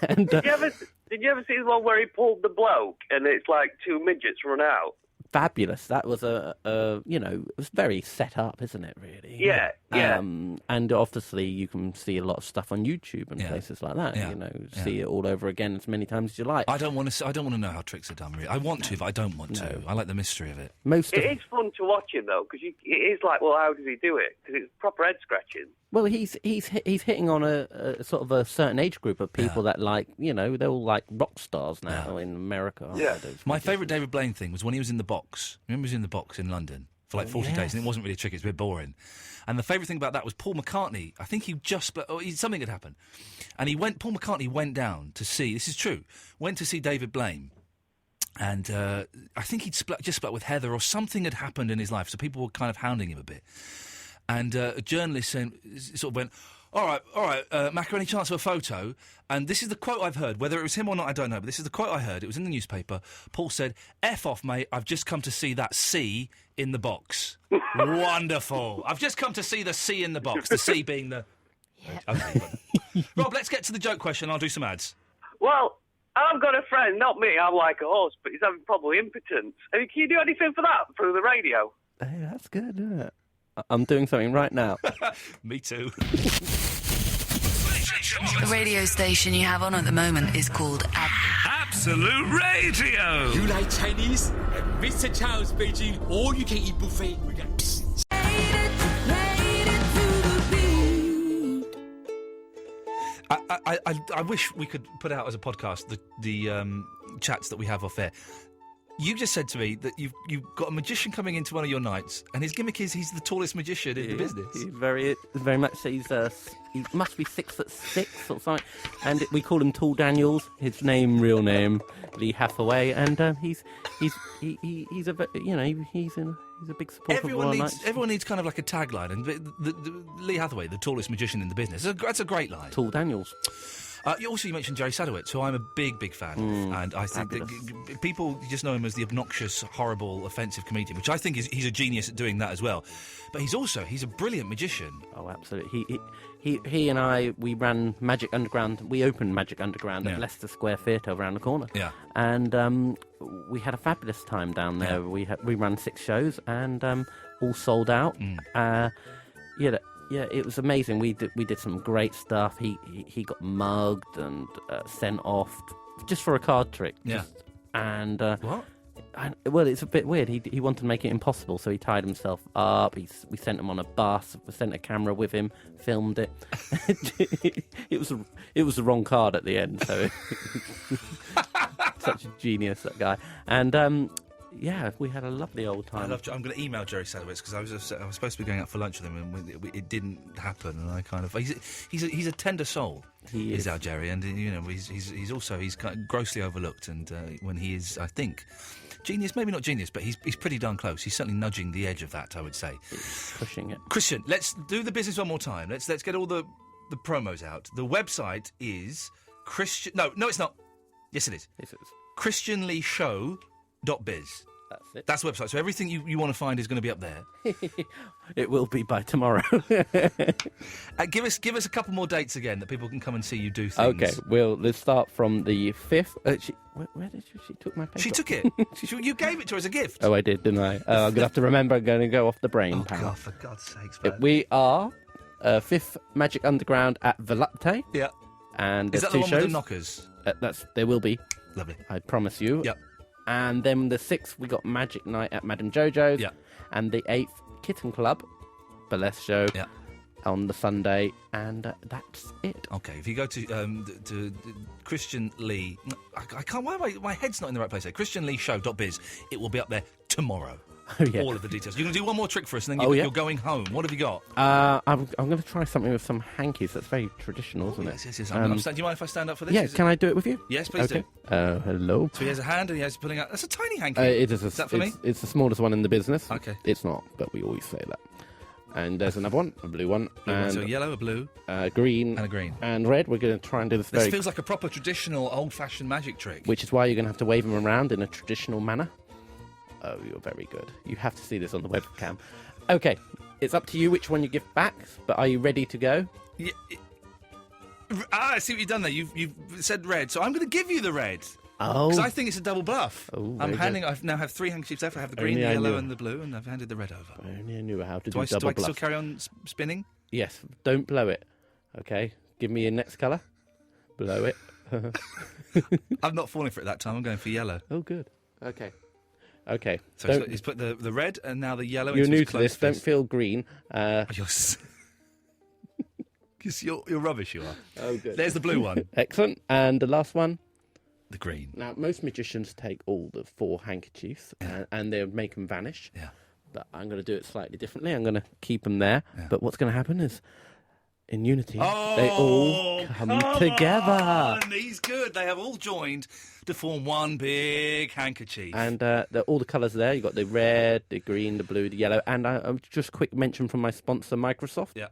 J: And,
O: Did you ever see the one where he pulled the bloke and it's like 2 midgets run out?
J: Fabulous. That was it was very set up, isn't it, really?
O: Yeah.
J: And obviously you can see a lot of stuff on YouTube and places like that.
D: Yeah.
J: See it all over again as many times as you like.
D: I don't want to know how tricks are done, really. I want to, but I don't want to. I like the mystery of it.
J: It
O: is fun to watch him, though, because it is like, well, how does he do it? Because it's proper head-scratching.
J: Well, he's hitting on a sort of a certain age group of people that they're all like rock stars now in America.
D: My favourite David Blaine thing was when he was in the box. Remember he was in the box in London for like 40 days, and it wasn't really a trick, it's a bit boring. And the favourite thing about that was Paul McCartney. I think something had happened. And Paul McCartney went down to see, this is true, went to see David Blaine. And I think he'd just split with Heather or something had happened in his life, so people were kind of hounding him a bit. And a journalist sort of went, all right, Macca, any chance of a photo? And this is the quote I've heard. Whether it was him or not, I don't know. But this is the quote I heard. It was in the newspaper. Paul said, F off, mate. I've just come to see that C in the box. Wonderful. I've just come to see the C in the box. The C being the... Yeah. Okay, Rob, let's get to the joke question. I'll do some ads.
O: Well, I've got a friend, not me, I'm like a horse, but he's having probably impotence. Can you do anything for that through the radio?
J: Hey, that's good, isn't it? I'm doing something right now.
D: Me too.
A: The radio station you have on at the moment is called
C: Absolute Radio.
B: You like Chinese? At Mr. Chow's Beijing all-you-can-eat buffet, we got...
D: I wish we could put out as a podcast the chats that we have off air. You just said to me that you've got a magician coming into one of your nights, and his gimmick is he's the tallest magician in the business.
J: He's very much. He must be 6'6" or something, and we call him Tall Daniels. His real name, Lee Hathaway, and he's a big supporter of our nights.
D: Everyone needs kind of like a tagline, and the Lee Hathaway, the tallest magician in the business. That's a great line.
J: Tall Daniels.
D: You mentioned Jerry Sadowitz, who I'm a big fan of, and I think that people just know him as the obnoxious, horrible, offensive comedian, which I think he's a genius at doing that as well. But he's a brilliant magician.
J: Oh, absolutely. He and I, we ran Magic Underground. We opened Magic Underground at Leicester Square Theatre around the corner.
D: Yeah.
J: And we had a fabulous time down there. Yeah. We ran 6 shows and all sold out. Yeah, it was amazing. We did some great stuff. He got mugged and sent off just for a card trick.
D: Yeah.
J: What? Well, it's a bit weird. He wanted to make it impossible, so he tied himself up. We sent him on a bus. We sent a camera with him, filmed it. It was the wrong card at the end. So such a genius, that guy. And yeah, we had a lovely old time.
D: I'm going to email Jerry Sadowitz because I was supposed to be going out for lunch with him and it didn't happen. And I kind of he's a tender soul.
J: He is
D: our Jerry, and he's also kind of grossly overlooked. And when he is, I think, genius, maybe not genius, but he's pretty darn close. He's certainly nudging the edge of that, I would say.
J: He's pushing it.
D: Christian, let's do the business one more time. Let's get all the promos out. The website is Christian. No, it's not. Yes, it is.
J: Yes, it is.
D: ChristianLeeShow.biz.
J: That's it.
D: That's the website. So everything you want to find is going to be up there.
J: It will be by tomorrow.
D: Give us a couple more dates again that people can come and see you do things.
J: Okay, let's start from the 5th. Where did she took my paper?
D: She took it. You gave it to her as a gift.
J: Oh, I did, didn't I? I'm going to have to remember. I'm going to go off the brain.
D: Oh, God, for God's sakes, man.
J: We are 5th Magic Underground at Volupte.
D: Yeah.
J: And
D: is
J: there's
D: that the
J: two
D: one
J: shows.
D: with the knockers?
J: There will be.
D: Lovely.
J: I promise you.
D: Yep.
J: And then the 6th, we got Magic Night at Madame Jojo's.
D: Yeah.
J: And the 8th, Kitten Club, burlesque show.
D: Yeah.
J: On the Sunday, and that's it.
D: Okay, if you go to Christian Lee, I can't. Why my head's not in the right place there? ChristianLeeShow.biz. It will be up there tomorrow.
J: Oh, yeah.
D: All of the details. You're going to do one more trick for us, and then you're going home. What have you got?
J: I'm going to try something with some hankies. That's very traditional, isn't it?
D: Yes. Do you mind if I stand up for this?
J: Yeah, can I do it with you?
D: Yes, please do.
J: Hello.
D: So he has a hand and he has putting out. That's a tiny hanky.
J: Is
D: that for me?
J: It's the smallest one in the business.
D: Okay.
J: It's not, but we always say that. And there's another one, a blue one. And
D: so a yellow, a blue.
J: Green.
D: And a green.
J: And red. We're going to try and do this
D: This feels like a proper traditional, old-fashioned magic trick.
J: Which is why you're going to have to wave them around in a traditional manner. Oh, you're very good. You have to see this on the webcam. Okay, it's up to you which one you give back, but are you ready to go?
D: Yeah. I see what you've done there. You've said red, so I'm going to give you the red.
J: Oh.
D: Because I think it's a double bluff.
J: Oh,
D: I now have 3 handkerchiefs left. I have the green, the yellow, and the blue, and I've handed the red over.
J: I only knew how to do
D: double
J: double
D: bluff. Do I
J: bluff.
D: still carry on spinning?
J: Yes, don't blow it. Okay, give me your next colour. Blow it.
D: I'm not falling for it that time. I'm going for yellow.
J: Oh, good. Okay.
D: So he's put the red and now the yellow
J: You're
D: into
J: new
D: his
J: to this.
D: closed
J: Don't
D: fist.
J: feel green.
D: Because you're rubbish, you are.
J: Oh, good.
D: There's the blue one.
J: Excellent. And the last one?
D: The green.
J: Now, most magicians take all the 4 handkerchiefs and they make them vanish.
D: Yeah.
J: But I'm going to do it slightly differently. I'm going to keep them there.
D: Yeah.
J: But what's going to happen is, in unity, they all come together.
D: On. He's good. They have all joined to form one big handkerchief.
J: And all the colours there. You've got the red, the green, the blue, the yellow. And just quick mention from my sponsor, Microsoft.
D: Yeah.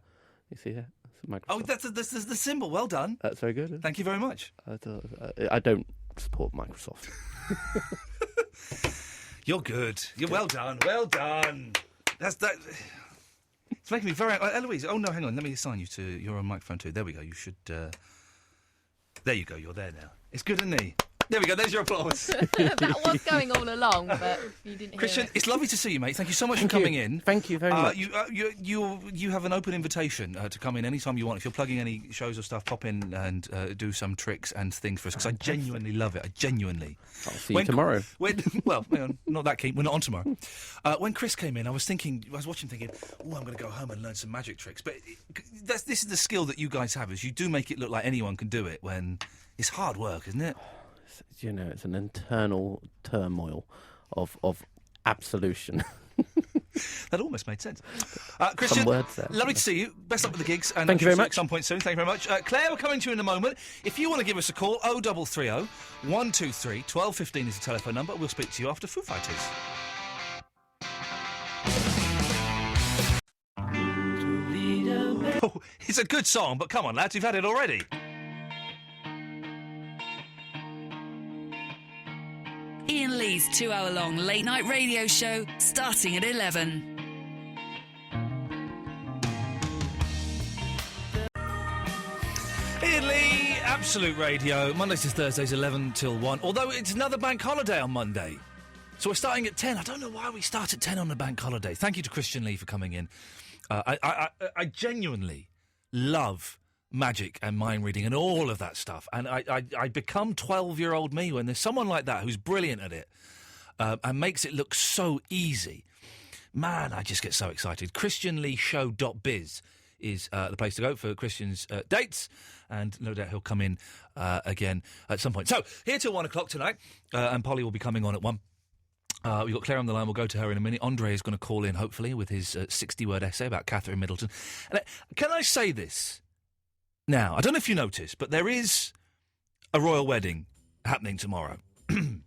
J: You see that? Microsoft.
D: Oh, that's the symbol. Well done.
J: That's very good.
D: Thank you very much.
J: I don't support Microsoft.
D: You're good. You're well done. Well done. That's that. It's making me very. Eloise. Oh no, hang on. Let me assign you to. You're on microphone too. There we go. You should. There you go. You're there now. It's good, isn't he? There we go. There's your applause.
M: That was going all along, but you didn't hear
D: Christian,
M: it.
D: it's lovely to see you, mate. Thank you so much for coming in.
J: Thank you very much.
D: You have an open invitation to come in anytime you want. If you're plugging any shows or stuff, pop in and do some tricks and things for us, because I genuinely love it. I genuinely.
J: I'll see you tomorrow.
D: Well, hang on, not that keen. We're not on tomorrow. When Chris came in, I was watching thinking, oh, I'm going to go home and learn some magic tricks. But this is the skill that you guys have, is you do make it look like anyone can do it when it's hard work, isn't it?
J: You know, it's an internal turmoil of absolution.
D: That almost made sense. Christian,
J: Some words there.
D: Lovely to see you. Best luck with the gigs. And
J: Thank you very much.
D: At some point soon. Thank you very much. Claire, we're coming to you in a moment. If you want to give us a call, 0330 123 1215 is the telephone number. We'll speak to you after Foo Fighters. Oh, it's a good song, but come on, lads, you've had it already.
A: Iain Lee's 2-hour-long late-night radio show starting at 11.
D: Iain Lee, Absolute Radio, Mondays to Thursdays, 11 till 1. Although it's another bank holiday on Monday. So we're starting at 10. I don't know why we start at 10 on a bank holiday. Thank you to Christian Lee for coming in. I genuinely love magic and mind reading and all of that stuff. And I become 12-year-old me when there's someone like that who's brilliant at it and makes it look so easy. Man, I just get so excited. ChristianLeeShow.biz is the place to go for Christian's dates, and no doubt he'll come in again at some point. So, here till 1 o'clock tonight, and Polly will be coming on at 1. We've got Claire on the line. We'll go to her in a minute. Andre is going to call in, hopefully, with his 60-word essay about Catherine Middleton. And, can I say this? Now, I don't know if you noticed, but there is a royal wedding happening tomorrow. And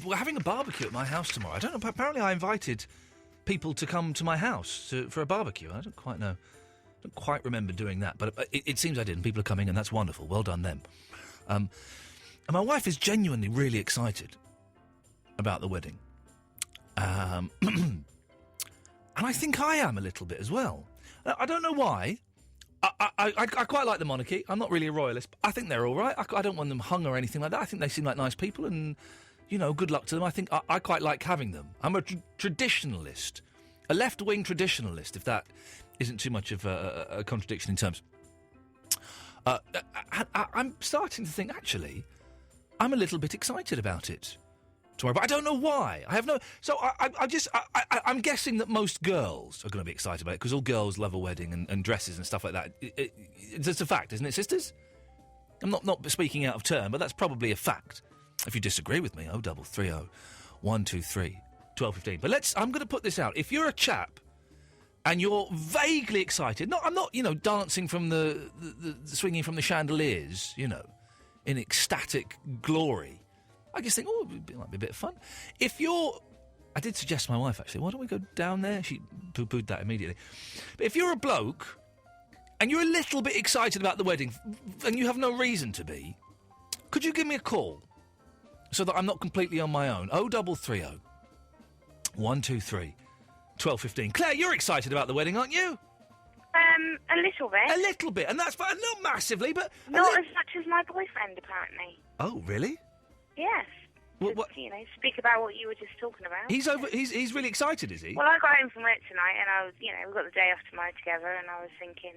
D: we're having a barbecue at my house tomorrow. I don't know, apparently I invited people to come to my house for a barbecue. I don't quite remember doing that, but it seems I did, and people are coming, and that's wonderful. Well done, them. And my wife is genuinely really excited. about the wedding. And I think I am a little bit as well. I don't know why. I quite like the monarchy. I'm not really a royalist, but I think they're all right. I don't want them hung or anything like that. I think they seem like nice people, and, good luck to them. I think I quite like having them. I'm a traditionalist. A left-wing traditionalist, if that isn't too much of a contradiction in terms. I'm starting to think, actually, I'm a little bit excited about it tomorrow, but I don't know why. I have no... So I'm guessing that most girls are going to be excited about it, because all girls love a wedding and dresses and stuff like that. It's a fact, isn't it, sisters? I'm not speaking out of turn, but that's probably a fact. If you disagree with me, 0330 123 1215. But I'm going to put this out. If you're a chap and you're vaguely excited, I'm not, dancing from the swinging from the chandeliers, in ecstatic glory, I just think, it might be a bit of fun. If you're... I did suggest to my wife, actually, why don't we go down there? She poo-pooed that immediately. But if you're a bloke and you're a little bit excited about the wedding and you have no reason to be, could you give me a call so that I'm not completely on my own? 0330 123 1215. Claire, you're excited about the wedding, aren't you?
P: A little bit.
D: A little bit, and that's fine. Not massively, but...
P: Not as much as my boyfriend, apparently.
D: Oh, really?
P: Yes.
D: What?
P: Speak about what you were just talking about.
D: He's really excited, is he?
P: Well, I got home from work tonight, and I was, we got the day off tomorrow together, and I was thinking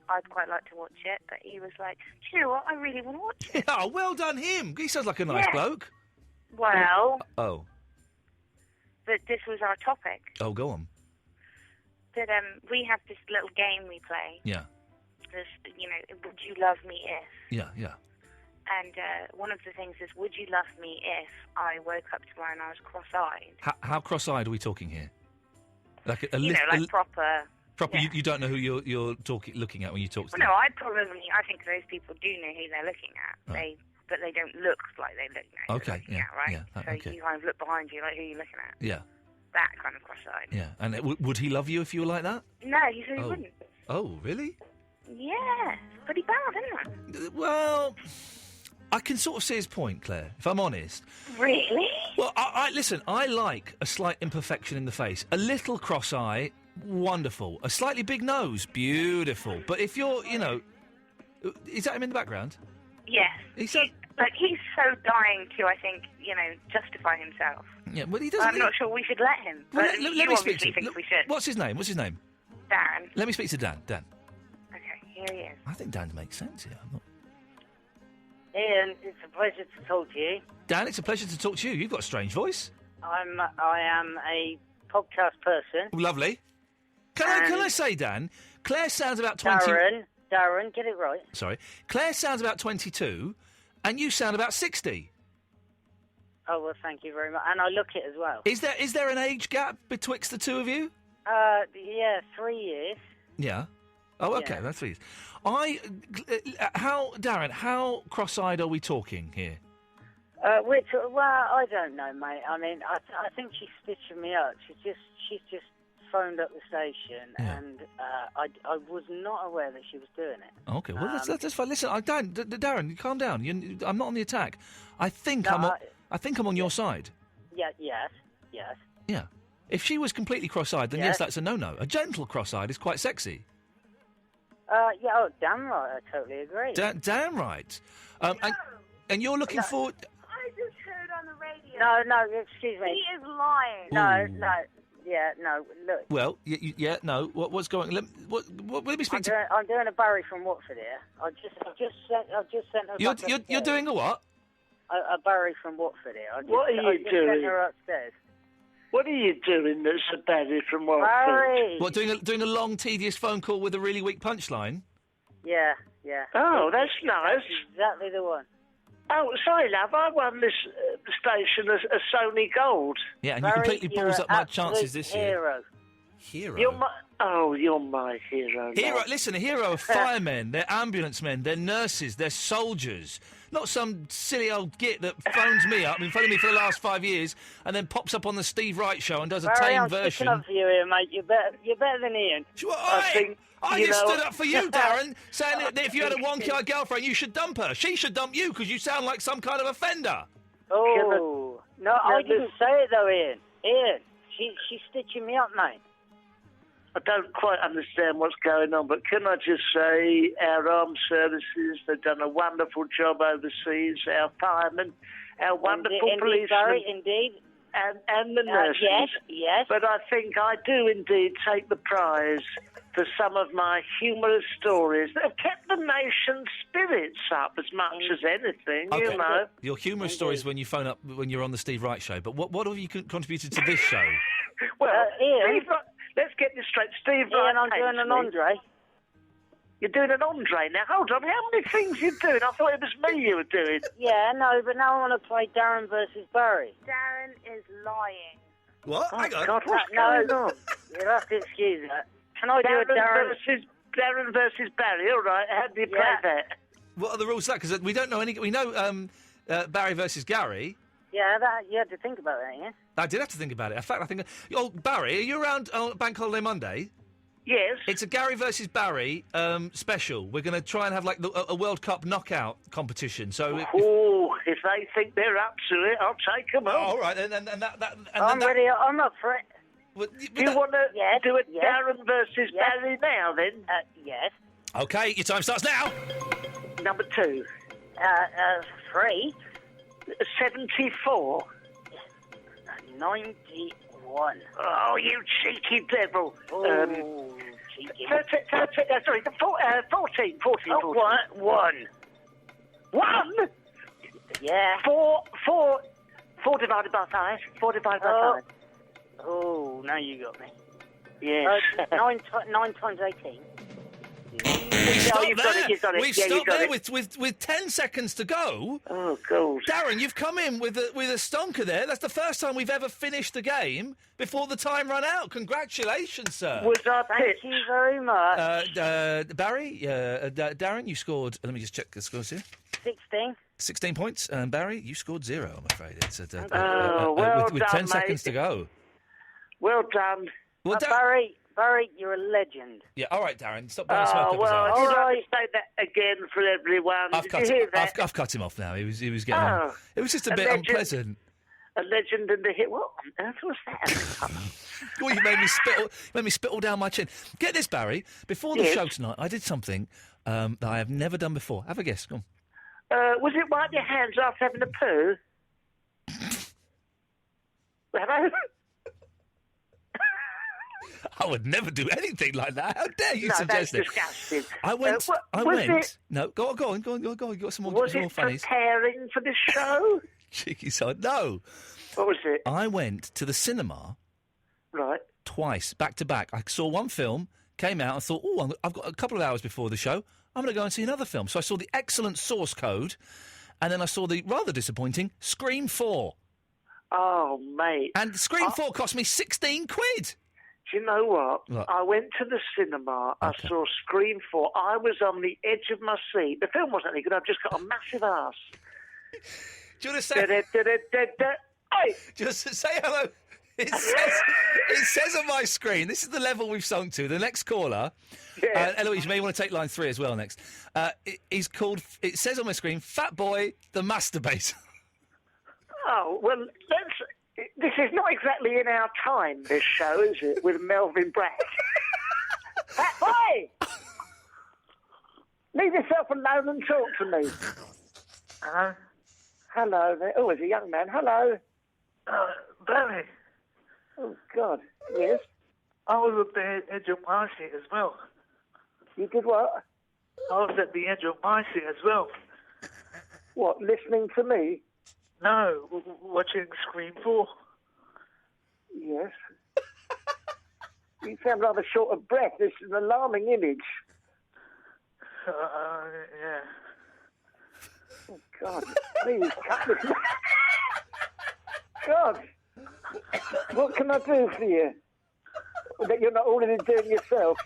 P: I'd quite like to watch it, but he was like, do you know what? I really want to watch it.
D: Oh, well done him. He sounds like a nice bloke.
P: Well...
D: Oh.
P: But this was our topic.
D: Oh, go on.
P: That we have this little game we play.
D: Yeah.
P: This, would you love me if?
D: Yeah, yeah.
P: And one of the things is, would you love me if I woke up tomorrow and I was cross-eyed?
D: How cross-eyed are we talking here? Like
P: proper.
D: Proper.
P: Yeah.
D: You don't know who you're looking at when you talk to them.
P: No, I think those people do know who they're looking at.
D: Right.
P: But they don't look like they look now.
D: Okay, yeah,
P: at, right?
D: yeah,
P: So
D: okay.
P: you kind of look behind you, like who you're looking at.
D: Yeah.
P: That kind of cross-eyed.
D: Yeah. And would he love you if you were like that?
P: No, he said he wouldn't.
D: Oh, really?
P: Yeah, pretty bad, isn't it?
D: Well, I can sort of see his point, Claire, if I'm honest.
P: Really?
D: Well, listen, I like a slight imperfection in the face. A little cross-eye, wonderful. A slightly big nose, beautiful. But if you're, is that him in the background?
P: Yes.
D: He's so
P: dying to, I think, justify himself.
D: Yeah, well, he doesn't.
P: I'm not sure we should let him.
D: Well,
P: But
D: let
P: you
D: me speak
P: obviously
D: to him.
P: think we should.
D: What's his name?
P: Dan.
D: Let me speak to Dan. Dan.
P: Okay, here he is.
D: I think Dan makes sense here.
Q: Ian, it's a pleasure to talk to you.
D: Dan, it's a pleasure to talk to you. You've got a strange voice.
Q: I am a podcast person.
D: Lovely. Can I say, Dan? Claire sounds about 20.
Q: Darren, get it right.
D: Sorry, Claire sounds about 22, and you sound about 60.
Q: Oh well, thank you very much, and I look it as well.
D: Is there an age gap betwixt the two of you?
Q: Yeah, 3 years.
D: Yeah. Oh, okay,
Q: Yeah.
D: that's 3 years. Darren, how cross-eyed are we talking here?
Q: I don't know, mate. I mean, I think she's stitching me up. She's just phoned up the station, and I was not aware that she was doing it.
D: Okay, well that's fine. Listen, Darren, calm down. I'm not on the attack. I think I'm on your side.
Q: Yeah. Yes.
D: Yeah. If she was completely cross-eyed, then yes, that's a no-no. A gentle cross-eyed is quite sexy.
Q: Yeah. Oh, damn right. I totally agree.
D: Damn right. And you're looking forward.
P: I just heard on the radio.
Q: No, excuse me.
P: He is lying.
Q: No. Yeah, no. Look.
D: Well, yeah, no. What's going? Let me speak to.
Q: I'm doing a Barry from Watford here. I've just sent her.
D: You're doing a what?
Q: A Barry from Watford here.
F: What are you doing?
Q: Sent her upstairs.
F: What are you doing that's a Barry from Watford?
Q: Barry.
D: What, doing a long, tedious phone call with a really weak punchline?
Q: Yeah.
F: Oh, that's nice.
Q: Exactly the one.
F: Oh, sorry, love. I won this station as a Sony Gold.
D: Yeah, and you completely balls up my chances this year. Hero.
F: You're my hero.
D: Hero.
F: love.
D: Listen, a hero are firemen, they're ambulance men, they're nurses, they're soldiers. Not some silly old git that phones me up, been phoning me for the last 5 years, and then pops up on the Steve Wright show and does a
Q: Barry,
D: tame
Q: I'm
D: version.
Q: sticking up for you here, mate. You're better than Ian.
D: I just stood up for you, Darren, saying that if you had a wonky-eyed girlfriend, you should dump her. She should dump you because you sound like some kind of offender.
Q: Oh. No, I didn't say it though, Ian. Ian, she's stitching me up, mate.
R: I don't quite understand what's going on, but can I just say our armed services, they've done a wonderful job overseas, our firemen, our wonderful policemen.
Q: Barry, indeed.
R: And the nurses.
Q: Yes.
R: But I think I do indeed take the prize for some of my humorous stories that have kept the nation's spirits up as much as anything, you know.
D: Your humorous stories when you phone up when you're on the Steve Wright show, but what have you contributed to this show?
R: Well,
Q: Ian,
R: Steve, let's get this straight. Steve
Q: Ian,
R: Wright
Q: I'm doing an Andre.
R: You're doing an Andre now. Hold on, how many things are you doing? I thought it was me you were doing.
Q: Yeah, no, but now I want to play Darren versus Barry.
P: Darren is lying.
D: What?
R: Oh,
D: Hang on.
R: God, what's going on?
Q: You'll have to excuse that. Can I do a
R: Darren versus Barry? All right, how do you play that?
D: What are the rules of that? Because we don't know any. We know Barry versus Gary.
Q: Yeah, you had to think about that, yeah?
D: I did have to think about it. In fact, I think. Oh, Barry, are you around on Bank Holiday Monday?
R: Yes.
D: It's a Gary versus Barry special. We're going to try and have like a World Cup knockout competition. So,
R: if they think they're up to it, I'll take them on.
D: all right, and
Q: I'm ready. I'm up for it.
R: Do you want to do it Darren versus Barry now, then?
Q: Yes.
D: Okay, your time starts now.
R: Number 2.
Q: 3.
R: 74.
Q: 91.
R: Oh, you cheeky devil.
Q: Cheeky.
R: Sorry, 14.
Q: Oh, 1.
R: 1?
Q: Yeah.
R: 4 divided by 5. 4 divided by 5.
Q: Oh, now you got me.
R: Yes.
Q: 9 times 18.
D: We stopped
R: you've
D: there.
R: got it, you've got it.
D: We've
R: Yeah,
D: stopped
R: you've got
D: there
R: it.
D: with 10 seconds to go.
R: Oh, God.
D: Darren, you've come in with a stonker there. That's the first time we've ever finished the game before the time ran out. Congratulations, sir.
Q: Thank you very much.
D: Barry, Darren, you scored. Let me just check the scores here.
Q: 16.
D: 16 points. Barry, you scored 0, I'm afraid. It's
R: well done,
D: with 10
R: mate.
D: seconds to go.
R: Well done.
D: Well,
Q: Barry, you're a legend.
D: Yeah, all right, Darren. Stop blowing smoke up his
R: well,
D: arse.
R: I'd like to say that again for everyone. Did you hear that?
D: I've cut him off now. He was getting on. It was just a bit
R: legend,
D: unpleasant.
R: A legend and a hit. What on earth was that?
D: Oh, you made me spit all down my chin. Get this, Barry. Before the show tonight, I did something that I have never done before. Have a guess. Go on.
R: Was it wipe your hands after having a poo? Hello?
D: I would never do anything like that. How dare you suggest it?
R: That's disgusting.
D: I went.
R: It,
D: no, go on. You got some more.
R: Was
D: some more
R: it
D: funnies.
R: preparing for this show?
D: Cheeky side. No.
R: What was it?
D: I went to the cinema.
R: Right.
D: Twice, back to back. I saw one film, came out, and thought, oh, I've got a couple of hours before the show. I'm going to go and see another film. So I saw the excellent Source Code, and then I saw the rather disappointing Scream 4.
R: Oh, mate.
D: And Scream 4 cost me 16 quid.
R: Do you know what?
D: What?
R: I went to the cinema, I saw Scream 4. I was on the edge of my seat. The film wasn't any good, I've just got a massive arse.
D: Do you want to say... Just to say hello. It says on my screen, this is the level we've sunk to. The next caller, Eloise, you may want to take line 3 as well next. He's called, it says on my screen, Fat Boy the Masturbator.
R: Oh, well, this is not exactly in our time, this show, is it, with Melvin Bragg? Fat Boy! Leave yourself alone and talk to me. Hello there. Oh, it's a young man. Hello.
S: Barry.
R: Oh, God. Yes?
S: I was at the edge of my seat as well.
R: You did what?
S: I was at the edge of my seat as well.
R: What, listening to me?
S: No, watching Scream 4.
R: Yes. You sound rather short of breath. This is an alarming image.
S: Yeah.
R: Oh, God. Please, cut this. God. What can I do for you that you're not already doing yourself?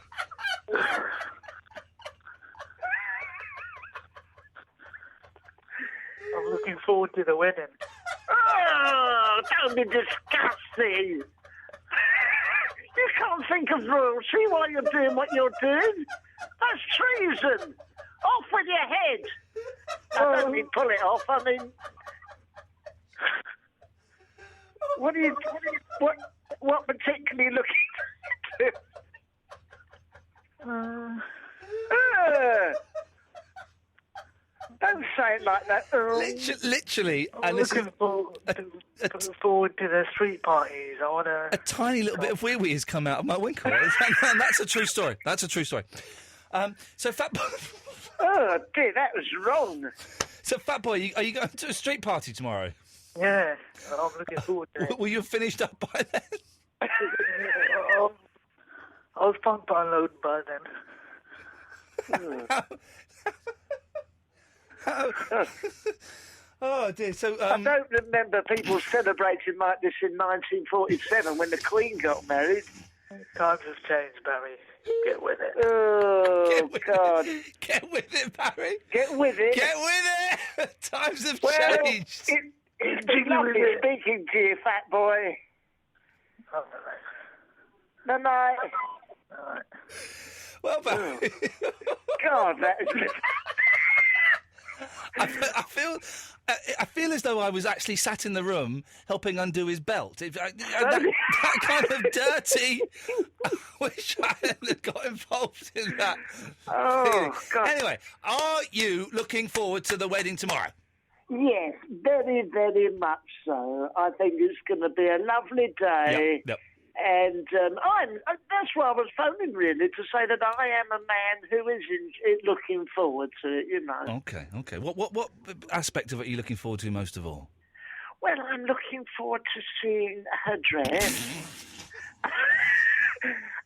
S: I'm looking forward to the wedding.
R: Oh, don't be disgusting. You can't think of royalty while you're doing what you're doing. That's treason. Off with your head. I don't mean pull it off, I mean... What particularly looking to? Don't say it like that.
D: Literally,
S: I'm looking forward to the street parties. I want to...
D: A tiny little bit of wee-wee has come out of my winkle. And that's a true story. That's a true story. So, Fat Boy...
R: Oh, dear, that was wrong.
D: So, Fat Boy, are you going to a street party tomorrow?
S: Yeah, I'm looking forward to it.
D: Will you have finished up by then?
S: I was punk unloading by then.
D: Oh dear. So
R: I don't remember people celebrating like this in 1947 when the Queen got married.
S: Times have changed, Barry. Get with it.
R: Oh, God.
D: Get with it, Barry.
R: Get with it.
D: Get with it. Times have changed.
R: It's been lovely speaking to you, Fat Boy. Good night.
D: Well, Barry.
R: God, that is...
D: I feel as though I was actually sat in the room helping undo his belt. That kind of dirty. I wish I hadn't got involved in that.
R: Oh, God.
D: Anyway, are you looking forward to the wedding tomorrow?
R: Yes, very, very much so. I think it's going to be a lovely day.
D: Yep.
R: And that's why I was phoning, really, to say that I am a man who is looking forward to it, you know.
D: Okay. What aspect of it are you looking forward to most of all?
R: Well, I'm looking forward to seeing her dress.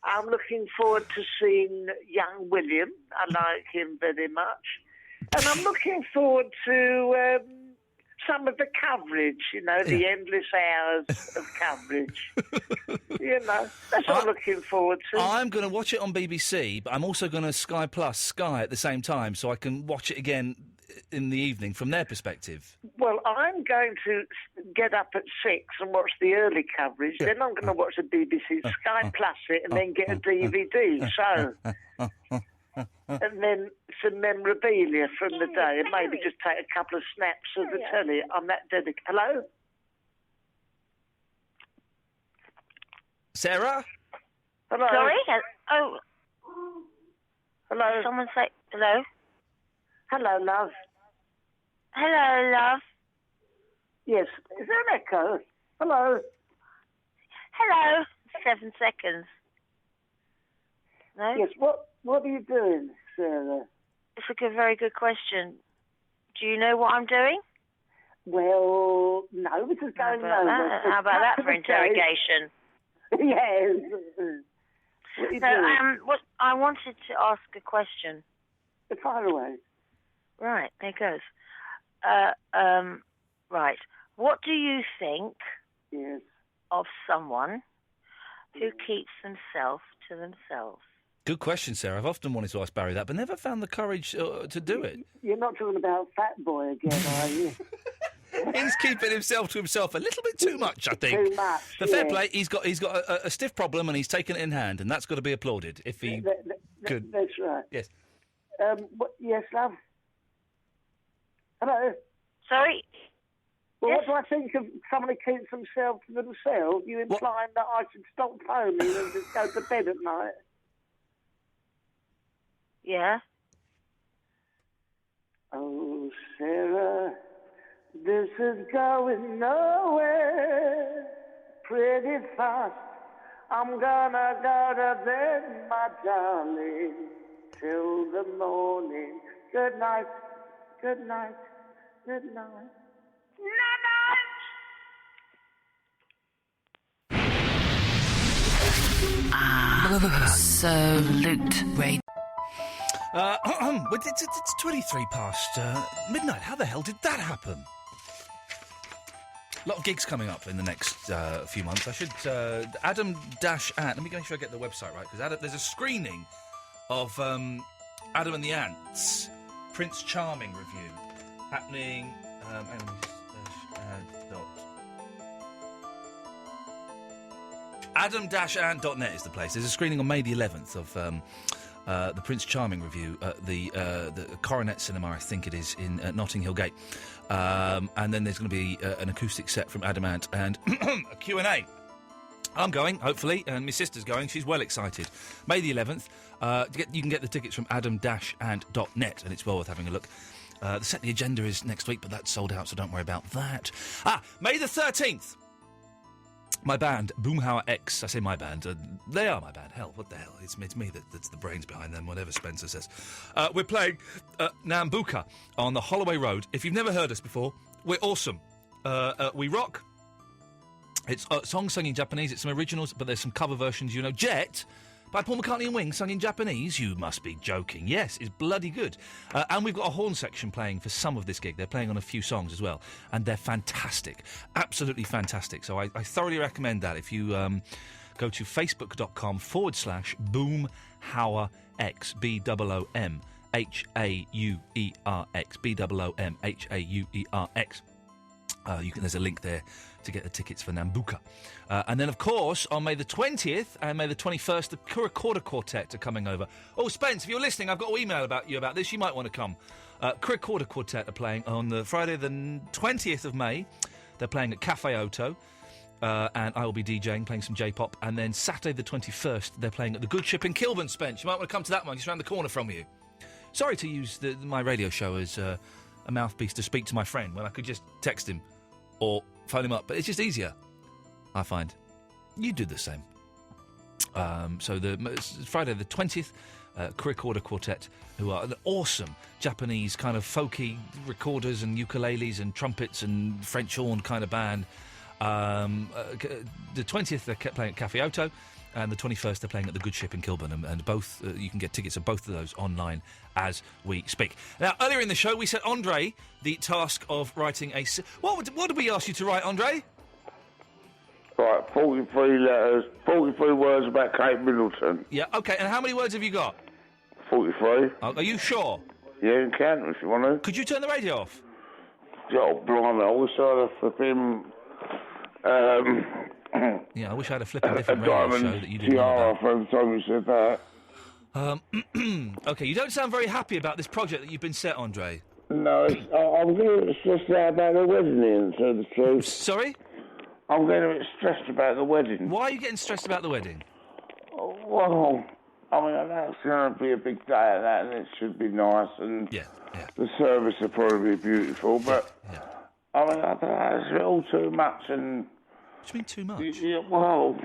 R: I'm looking forward to seeing young William. I like him very much. And I'm looking forward to some of the coverage, you know, the endless hours of coverage. You know, that's what I'm looking forward to.
D: I'm going to watch it on BBC, but I'm also going to Sky at the same time so I can watch it again in the evening from their perspective.
R: Well, I'm going to get up at 6 and watch the early coverage. Then I'm going to watch the BBC, Sky Plus it, and then get a DVD. And then some memorabilia from the day, and maybe just take a couple of snaps of the telly. I'm that dedicated. Hello?
D: Sarah?
R: Hello?
P: Sorry? Oh.
R: Hello?
P: Someone say hello?
R: Hello, love.
P: Hello, love.
R: Yes. Is there an echo? Hello?
P: Hello. 7 seconds. No?
R: Yes, what are you doing, Sarah?
P: It's a very good question. Do you know what I'm doing?
R: Well, no, this is going nowhere.
P: How about that for interrogation?
R: Yes.
P: I wanted to ask a question.
R: Fire away.
P: Right, there goes. Right. What do you think of someone who keeps themselves to themselves?
D: Good question, Sarah. I've often wanted to ask Barry that, but never found the courage to do it.
R: You're not talking about Fat Boy again, are you?
D: He's keeping himself to himself a little bit too much, I think.
R: Too much.
D: But fair play, he's got a stiff problem and he's taken it in hand, and that's got to be applauded. If he could.
R: That's right.
D: Yes.
R: Yes, love. Hello.
P: Sorry.
R: Well, what do I think of someone who keeps themselves to themselves? You implying that I should stop phoning and just go to bed at night?
P: Yeah.
R: Oh, Sarah, this is going nowhere. Pretty fast, I'm gonna go to bed, my darling, till the morning. Good night, good night, good night.
A: Absolute Radio.
D: It's 23 past midnight. How the hell did that happen? A lot of gigs coming up in the next few months. I should Adam-Ant. Let me make sure I get the website right, because there's a screening of Adam and the Ants Prince Charming review happening. Adam-Ant.net is the place. There's a screening on May the 11th the Prince Charming review at the Coronet Cinema, I think it is, in Notting Hill Gate. And then there's going to be an acoustic set from Adamant and a Q&A. I'm going, hopefully, and my sister's going. She's well excited. May the 11th. You can get the tickets from adam-and.net, and it's well worth having a look. The agenda is next week, but that's sold out, so don't worry about that. May the 13th. My band, Boomhauer X. I say my band. They are my band. Hell, what the hell? It's me that's the brains behind them, whatever Spencer says. We're playing Nambuka on the Holloway Road. If you've never heard us before, we're awesome. We rock. It's songs sung in Japanese. It's some originals, but there's some cover versions. Jet by Paul McCartney and Wings, sung in Japanese. You must be joking. Yes, it's bloody good. And we've got a horn section playing for some of this gig. They're playing on a few songs as well, and they're fantastic. Absolutely fantastic. So I thoroughly recommend that. If you go to facebook.com/BoomHauerX, BOOMHAUERX, BOOMHAUERX. There's a link there to get the tickets for Nambuka. And then, of course, on May the 20th and May the 21st, the Kurikora Quartet are coming over. Oh, Spence, if you're listening, I've got to email you about this. You might want to come. Kurikora Quartet are playing on the Friday the 20th of May. They're playing at Cafe Oto. And I will be DJing, playing some J-pop. And then Saturday the 21st, they're playing at the Good Ship in Kilburn, Spence. You might want to come to that one. It's around the corner from you. Sorry to use my radio show as a mouthpiece to speak to my friend when I could just text him or phone him up, but it's just easier, I find. You do the same. So Friday the 20th, Kurikora Quartet, who are an awesome Japanese kind of folky recorders and ukuleles and trumpets and French horn kind of band. The 20th they're playing at Cafe Oto, and the 21st they're playing at the Good Ship in Kilburn, and both you can get tickets of both of those online as we speak. Now, earlier in the show we set Andre the task of writing a... What did we ask you to write, Andre?
L: Right, 43 letters, 43 words about Kate Middleton.
D: Yeah, OK, and how many words have you got?
L: 43.
D: Are you sure?
L: Yeah, you can if you want to.
D: Could you turn the radio off?
L: Oh, blimey, I wish I had a flipping...
D: Yeah, I wish I had a flipping different radio show that you didn't know about.
L: Every time you said that.
D: OK, you don't sound very happy about this project that you've been set, Andre.
L: No, I'm getting a bit stressed out about the wedding, Ian, to tell the truth.
D: Sorry?
L: I'm getting a bit stressed about the wedding.
D: Why are you getting stressed about the wedding?
L: Well, I mean, I know it's going to be a big day at that, and it should be nice, and the service will probably be beautiful, but, I mean, I don't know, it's all too much, and...
D: What do you mean too much?
L: Yeah, well,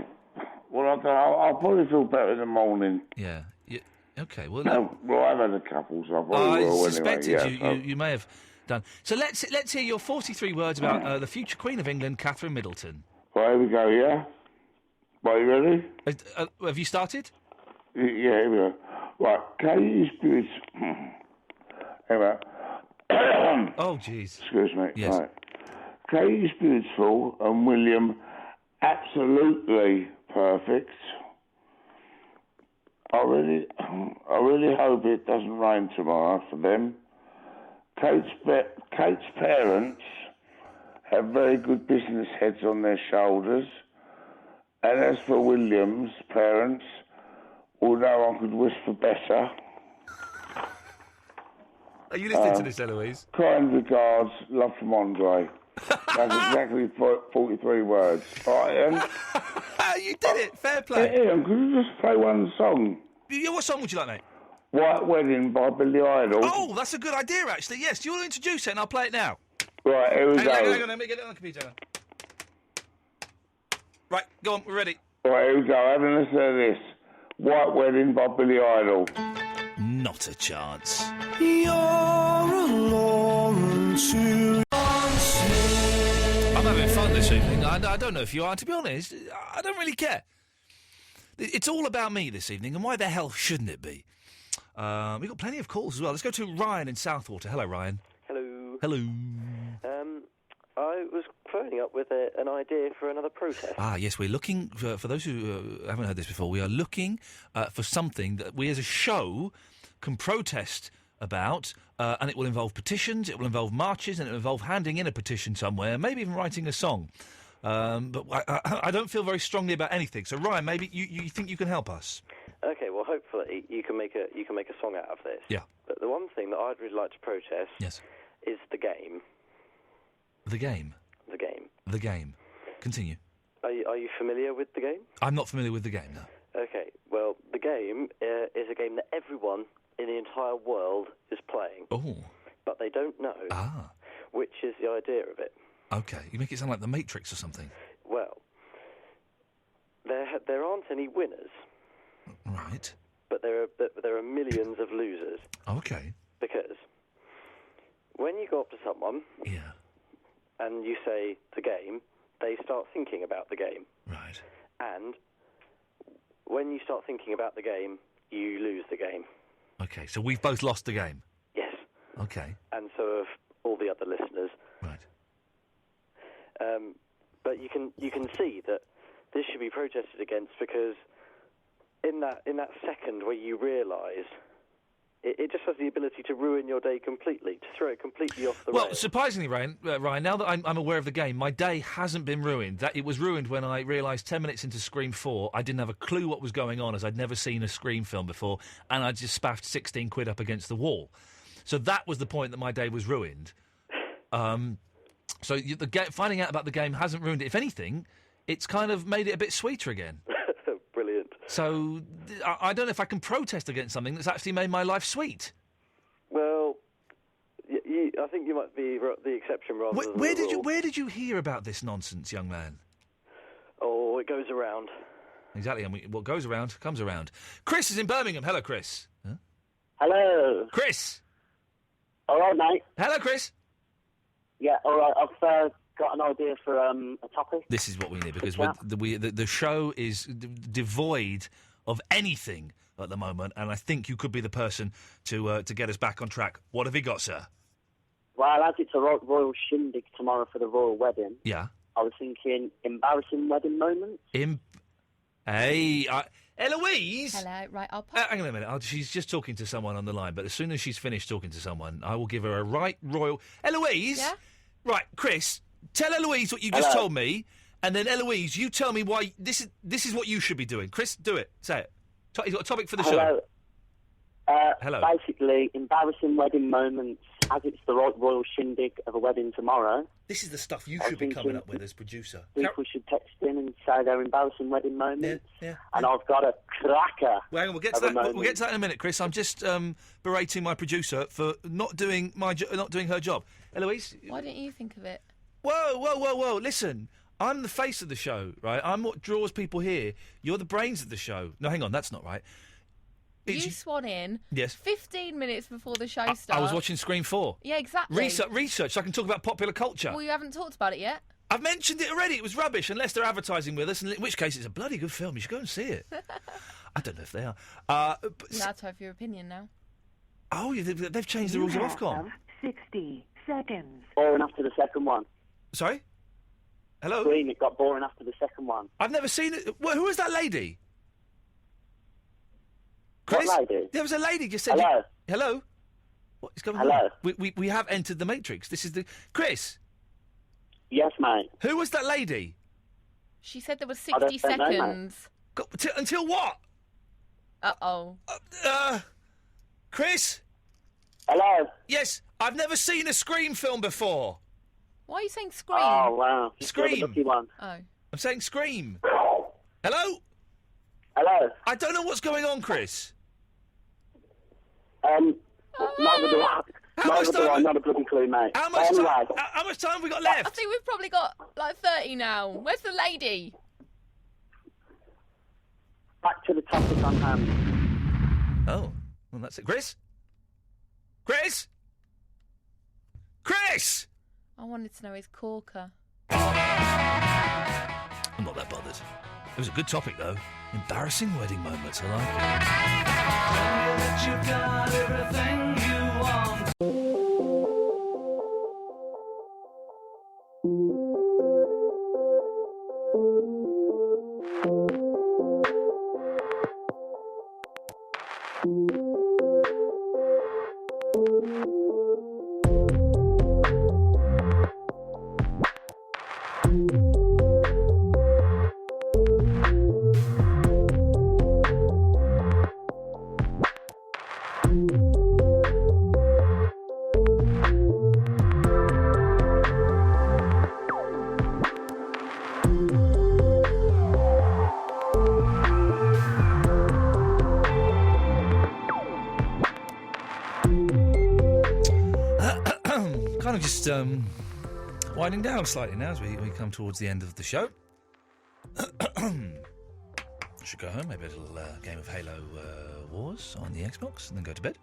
L: I don't know, I'll probably feel better in the morning.
D: Yeah. OK, well...
L: Well, I've had a couple, so I probably will
D: I suspected
L: anyway.
D: you may have done. So let's hear your 43 words about the future Queen of England, Catherine Middleton.
L: Well, here we go, yeah? Are you ready?
D: Have you started?
L: Yeah, here we go. Right, Katie's beautiful... Anyway.
D: Oh, jeez.
L: Excuse me.
D: Yes.
L: Right. Katie's beautiful and William absolutely perfect. I really hope it doesn't rain tomorrow for them. Kate's parents have very good business heads on their shoulders. And as for William's parents, although I could wish for better...
D: Are you listening to this, Eloise?
L: Kind regards, love from Andre. That's exactly 43 words. All right, Ian?
D: You did it. Fair play.
L: Hey, Ian, could you just play one song?
D: Yeah, what song would you like, mate?
L: White Wedding by Billy Idol.
D: Oh, that's a good idea, actually. Yes. Do you want to introduce it and I'll play it now?
L: Right, here we go.
D: Hang on, let me get it on the computer. Right, go on, we're ready.
L: Right, here we go. Have a listen to this. White Wedding by Billy Idol.
D: Not a chance.
T: You're alone to...
D: I'm having fun this evening. I don't know if you are. To be honest, I don't really care. It's all about me this evening, and why the hell shouldn't it be? We've got plenty of calls as well. Let's go to Ryan in Southwater. Hello, Ryan.
U: Hello.
D: Hello.
U: I was phoning up with an idea for another protest.
D: Yes, we're looking, for those who haven't heard this before, we are looking for something that we as a show can protest about, and it will involve petitions, it will involve marches, and it will involve handing in a petition somewhere, maybe even writing a song. But I don't feel very strongly about anything. So, Ryan, maybe you think you can help us?
U: Okay, well, hopefully you can make a song out of this.
D: Yeah.
U: But the one thing that I'd really like to protest is the game.
D: The game?
U: The game.
D: The game. Continue.
U: Are you familiar with the game?
D: I'm not familiar with the game, no.
U: Okay, well, the game is a game that everyone in the entire world is playing.
D: Oh.
U: But they don't know which is the idea of it.
D: Okay, you make it sound like The Matrix or something.
U: Well, there aren't any winners.
D: Right.
U: But there are millions of losers.
D: Okay.
U: Because when you go up to someone and you say the game, they start thinking about the game.
D: Right.
U: And when you start thinking about the game, you lose the game.
D: Okay, so we've both lost the game?
U: Yes.
D: Okay.
U: And so have all the other listeners.
D: Right.
U: But you can see that this should be protested against because in that second where you realise it just has the ability to ruin your day completely, to throw it completely off the
D: Well,
U: rails.
D: surprisingly, Ryan, now that I'm aware of the game, my day hasn't been ruined. It was ruined when I realised 10 minutes into Scream 4, I didn't have a clue what was going on, as I'd never sseen a Scream film before, and I just spaffed 16 quid up against the wall. So that was the point that my day was ruined. So finding out about the game hasn't ruined it. If anything, it's kind of made it a bit sweeter again.
U: Brilliant.
D: So I don't know if I can protest against something that's actually made my life sweet.
U: Well, I think you might be the exception rather than the rule.
D: Where did you hear about this nonsense, young man?
U: Oh, it goes around.
D: Exactly, and what goes around comes around. Chris is in Birmingham. Hello, Chris. Huh?
T: Hello.
D: Chris.
T: All right, mate.
D: Hello, Chris.
T: Yeah, all right. I've got an idea for a topic.
D: This is what we need, because the show is devoid of anything at the moment, and I think you could be the person to get us back on track. What have you got, sir?
T: Well, as it's a royal shindig tomorrow for the royal wedding,
D: Yeah.
T: I was thinking embarrassing wedding moments.
D: Eloise?
M: Hello, right, I'll pop...
D: Hang on a minute. She's just talking to someone on the line, but as soon as she's finished talking to someone, I will give her a royal... Eloise?
M: Yeah?
D: Right, Chris, tell Eloise what you just told me, and then Eloise, you tell me why this is what you should be doing. Chris, do it. Say it. He's got a topic for the show. Hello.
T: Basically, embarrassing wedding moments as it's the royal shindig of a wedding tomorrow.
D: This is the stuff you should be coming up with as producer.
T: People should text in and say their embarrassing wedding moments.
D: Yeah.
T: And I've got a cracker.
D: Well, hang on, we'll get to that in a minute, Chris. I'm just berating my producer for not doing her job. Eloise?
M: Why didn't you think of it?
D: Whoa. Listen, I'm the face of the show, right? I'm what draws people here. You're the brains of the show. No, hang on, that's not right.
M: You swan in.
D: Yes. 15
M: minutes before the show starts.
D: I was watching Scream 4.
M: Yeah, exactly.
D: Research so I can talk about popular culture.
M: Well, you haven't talked about it yet.
D: I've mentioned it already. It was rubbish, unless they're advertising with us, in which case it's a bloody good film. You should go and see it. I don't know if they are.
M: That's have your opinion now.
D: Oh, they've changed the rules of Ofcom.
T: 60 seconds. Boring after the second one.
D: Sorry? Hello?
T: Scream, it got boring after the second one.
D: I've never seen it. Who was that lady? Chris?
T: What lady?
D: There was a lady just said...
T: Hello?
D: Hello? What is going
T: Hello?
D: on? We have entered the Matrix. This is the... Chris?
T: Yes, mate.
D: Who was that lady?
M: She said there was 60 seconds.
D: Until what?
M: Uh-oh.
D: Chris?
T: Hello?
D: Yes, I've never seen a Scream film before.
M: Why are you saying Scream?
T: Oh, wow.
D: Scream.
T: You're the lucky one.
M: Oh.
D: I'm saying Scream. Hello?
T: Hello?
D: I don't know what's going on, Chris.
T: Neither do I. Not a bloody clue, mate.
D: How much
T: anyway,
D: time have we got left?
M: I think we've probably got like 30 now. Where's the lady?
T: back to the topic on hand.
D: Oh, well, that's it. Chris? Chris? Chris!
M: I wanted to know his corker.
D: I'm not that bothered. It was a good topic, though. Embarrassing wedding moments, I like.
C: That you've got everything you want.
D: winding down slightly now as we come towards the end of the show. Should go home, maybe a little game of Halo Wars on the Xbox, and then go to bed.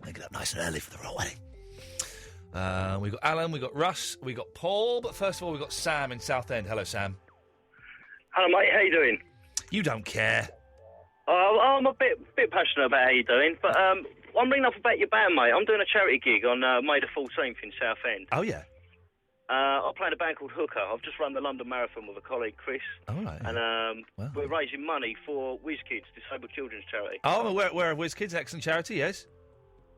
D: Then get up nice and early for the royal wedding. We've got Alan, we've got Russ, we've got Paul, but first of all we've got Sam in Southend. Hello, Sam.
E: Hello, mate. How you doing?
D: You don't care.
E: I'm a bit passionate about how you're doing, but I'm ringing up about your band, mate. I'm doing a charity gig on May the 14th in Southend.
D: Oh, yeah?
E: I play in a band called Hooker. I've just run the London Marathon with a colleague, Chris.
D: Oh, right.
E: And we're raising money for WizKids, Disabled Children's Charity.
D: Oh, we're a WizKids, excellent charity, yes.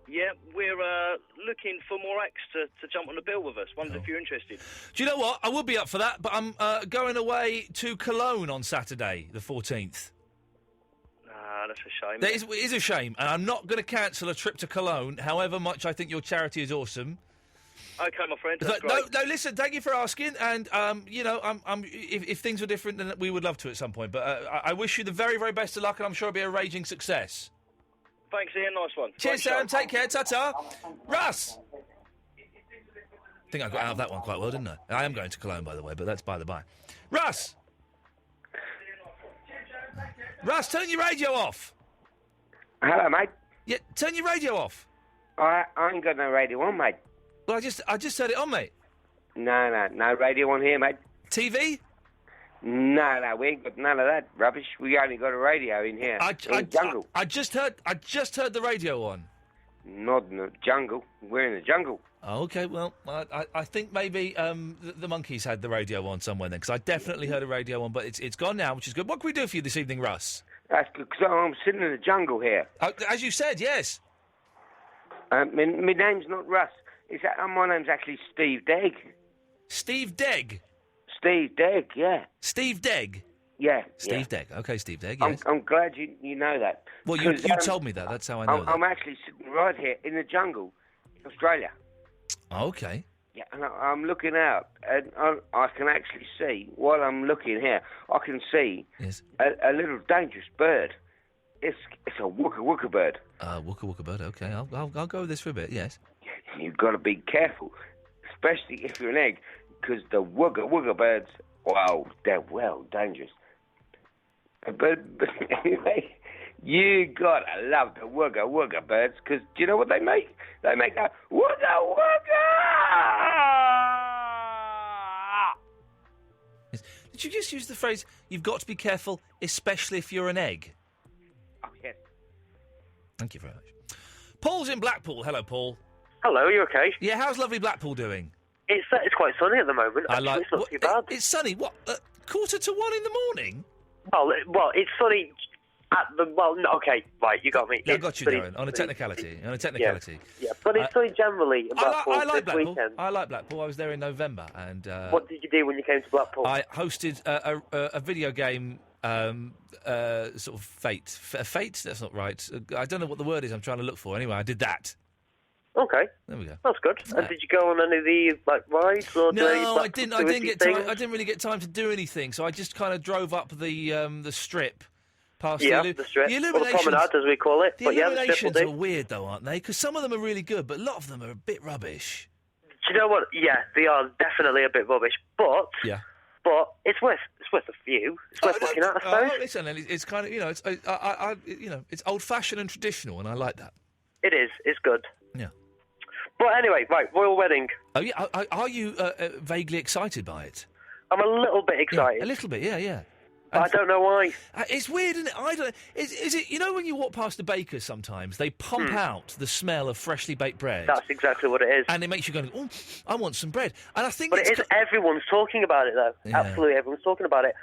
E: Yeah, we're looking for more acts to jump on the bill with us. Wonder if you're interested.
D: Do you know what? I would be up for that, but I'm going away to Cologne on Saturday, the 14th.
E: That's a shame.
D: It is a shame, and I'm not going to cancel a trip to Cologne, however much I think your charity is awesome.
E: Okay, my friend, that's great.
D: No, listen, thank you for asking, and, if things were different, then we would love to at some point, but I wish you the very, very best of luck, and I'm sure it'll be a raging success.
E: Thanks, Ian. Nice one.
D: Cheers, Sam. Take care. Ta-ta. Russ! I think I got out of that one quite well, didn't I? I am going to Cologne, by the way, but that's by the by. Russ! Russ, turn your radio off.
V: Hello, mate.
D: Yeah, turn your radio off.
V: I ain't got no radio on, mate.
D: Well, I just heard it on, mate.
V: No radio on here, mate.
D: TV?
V: No, we ain't got none of that rubbish. We only got a radio in here. in the jungle.
D: I just heard the radio on.
V: Not in the jungle. We're in the jungle.
D: Oh, okay, well, I think maybe the monkeys had the radio on somewhere then, because I definitely heard a radio on, but it's gone now, which is good. What can we do for you this evening, Russ?
V: That's good, because I'm sitting in the jungle here.
D: As you said, yes.
V: My name's not Russ. My name's actually Steve Degg.
D: Steve Degg?
V: Steve Degg, yeah.
D: Steve Degg?
V: Yeah.
D: Steve Degg. Okay, Steve Degg, yes.
V: I'm glad you know that.
D: Well, you told me that. That's how I know that.
V: I'm actually sitting right here in the jungle in Australia.
D: Okay.
V: Yeah, and I'm looking out, and I can actually see, while I'm looking here, I can see a little dangerous bird. It's a wooka bird.
D: Wooka bird, okay. I'll go with this for a bit, yes.
V: You've got to be careful, especially if you're an egg, because the wooga birds, wow, they're well dangerous. But anyway, you gotta love the wooga birds, because do you know what they make? They make a wooga!
D: Yes. Did you just use the phrase, you've got to be careful, especially if you're an egg?
V: Oh, yes.
D: Thank you very much. Paul's in Blackpool. Hello, Paul.
W: Hello, are you okay?
D: Yeah, how's lovely Blackpool doing?
W: It's quite sunny at the moment. Actually, it's not too bad.
D: It's sunny. What? 1:45 in the morning?
W: Well, it's sunny at the no, okay, right, you got me.
D: Yeah, I got you, Darren. On a technicality.
W: Yeah, but it's sunny generally in Blackpool.
D: I like
W: this
D: Blackpool.
W: weekend.
D: I like Blackpool. I was there in November, and
W: what did you do when you came to Blackpool?
D: I hosted a video game. Sort of fate. That's not right. I don't know what the word is. I'm trying to look for. Anyway, I did that.
W: Okay,
D: there we go.
W: That's good. And did you go on any of the rides or?
D: No, I didn't. I didn't really get time to do anything. So I just kind of drove up the strip. Past
W: the strip, or the promenade as we call it.
D: The
W: but
D: illuminations
W: the
D: are weird, though, aren't they? Because some of them are really good, but a lot of them are a bit rubbish.
W: Do you know what? Yeah, they are definitely a bit rubbish, but But it's worth a few. It's worth looking at, I suppose.
D: Listen, it's kind of it's old fashioned and traditional, and I like that.
W: It is. It's good.
D: Yeah.
W: But anyway, right, royal wedding.
D: Oh yeah. Are you vaguely excited by it?
W: I'm a little bit excited.
D: Yeah, a little bit. Yeah.
W: I don't know why.
D: It's weird, isn't it? I don't. Is it? You know, when you walk past the bakers, sometimes they pump out the smell of freshly baked bread.
W: That's exactly what it is,
D: and it makes you go, "Oh, I want some bread." And I think,
W: but it is. Everyone's talking about it, though.
D: Yeah.
W: Absolutely, everyone's talking about it.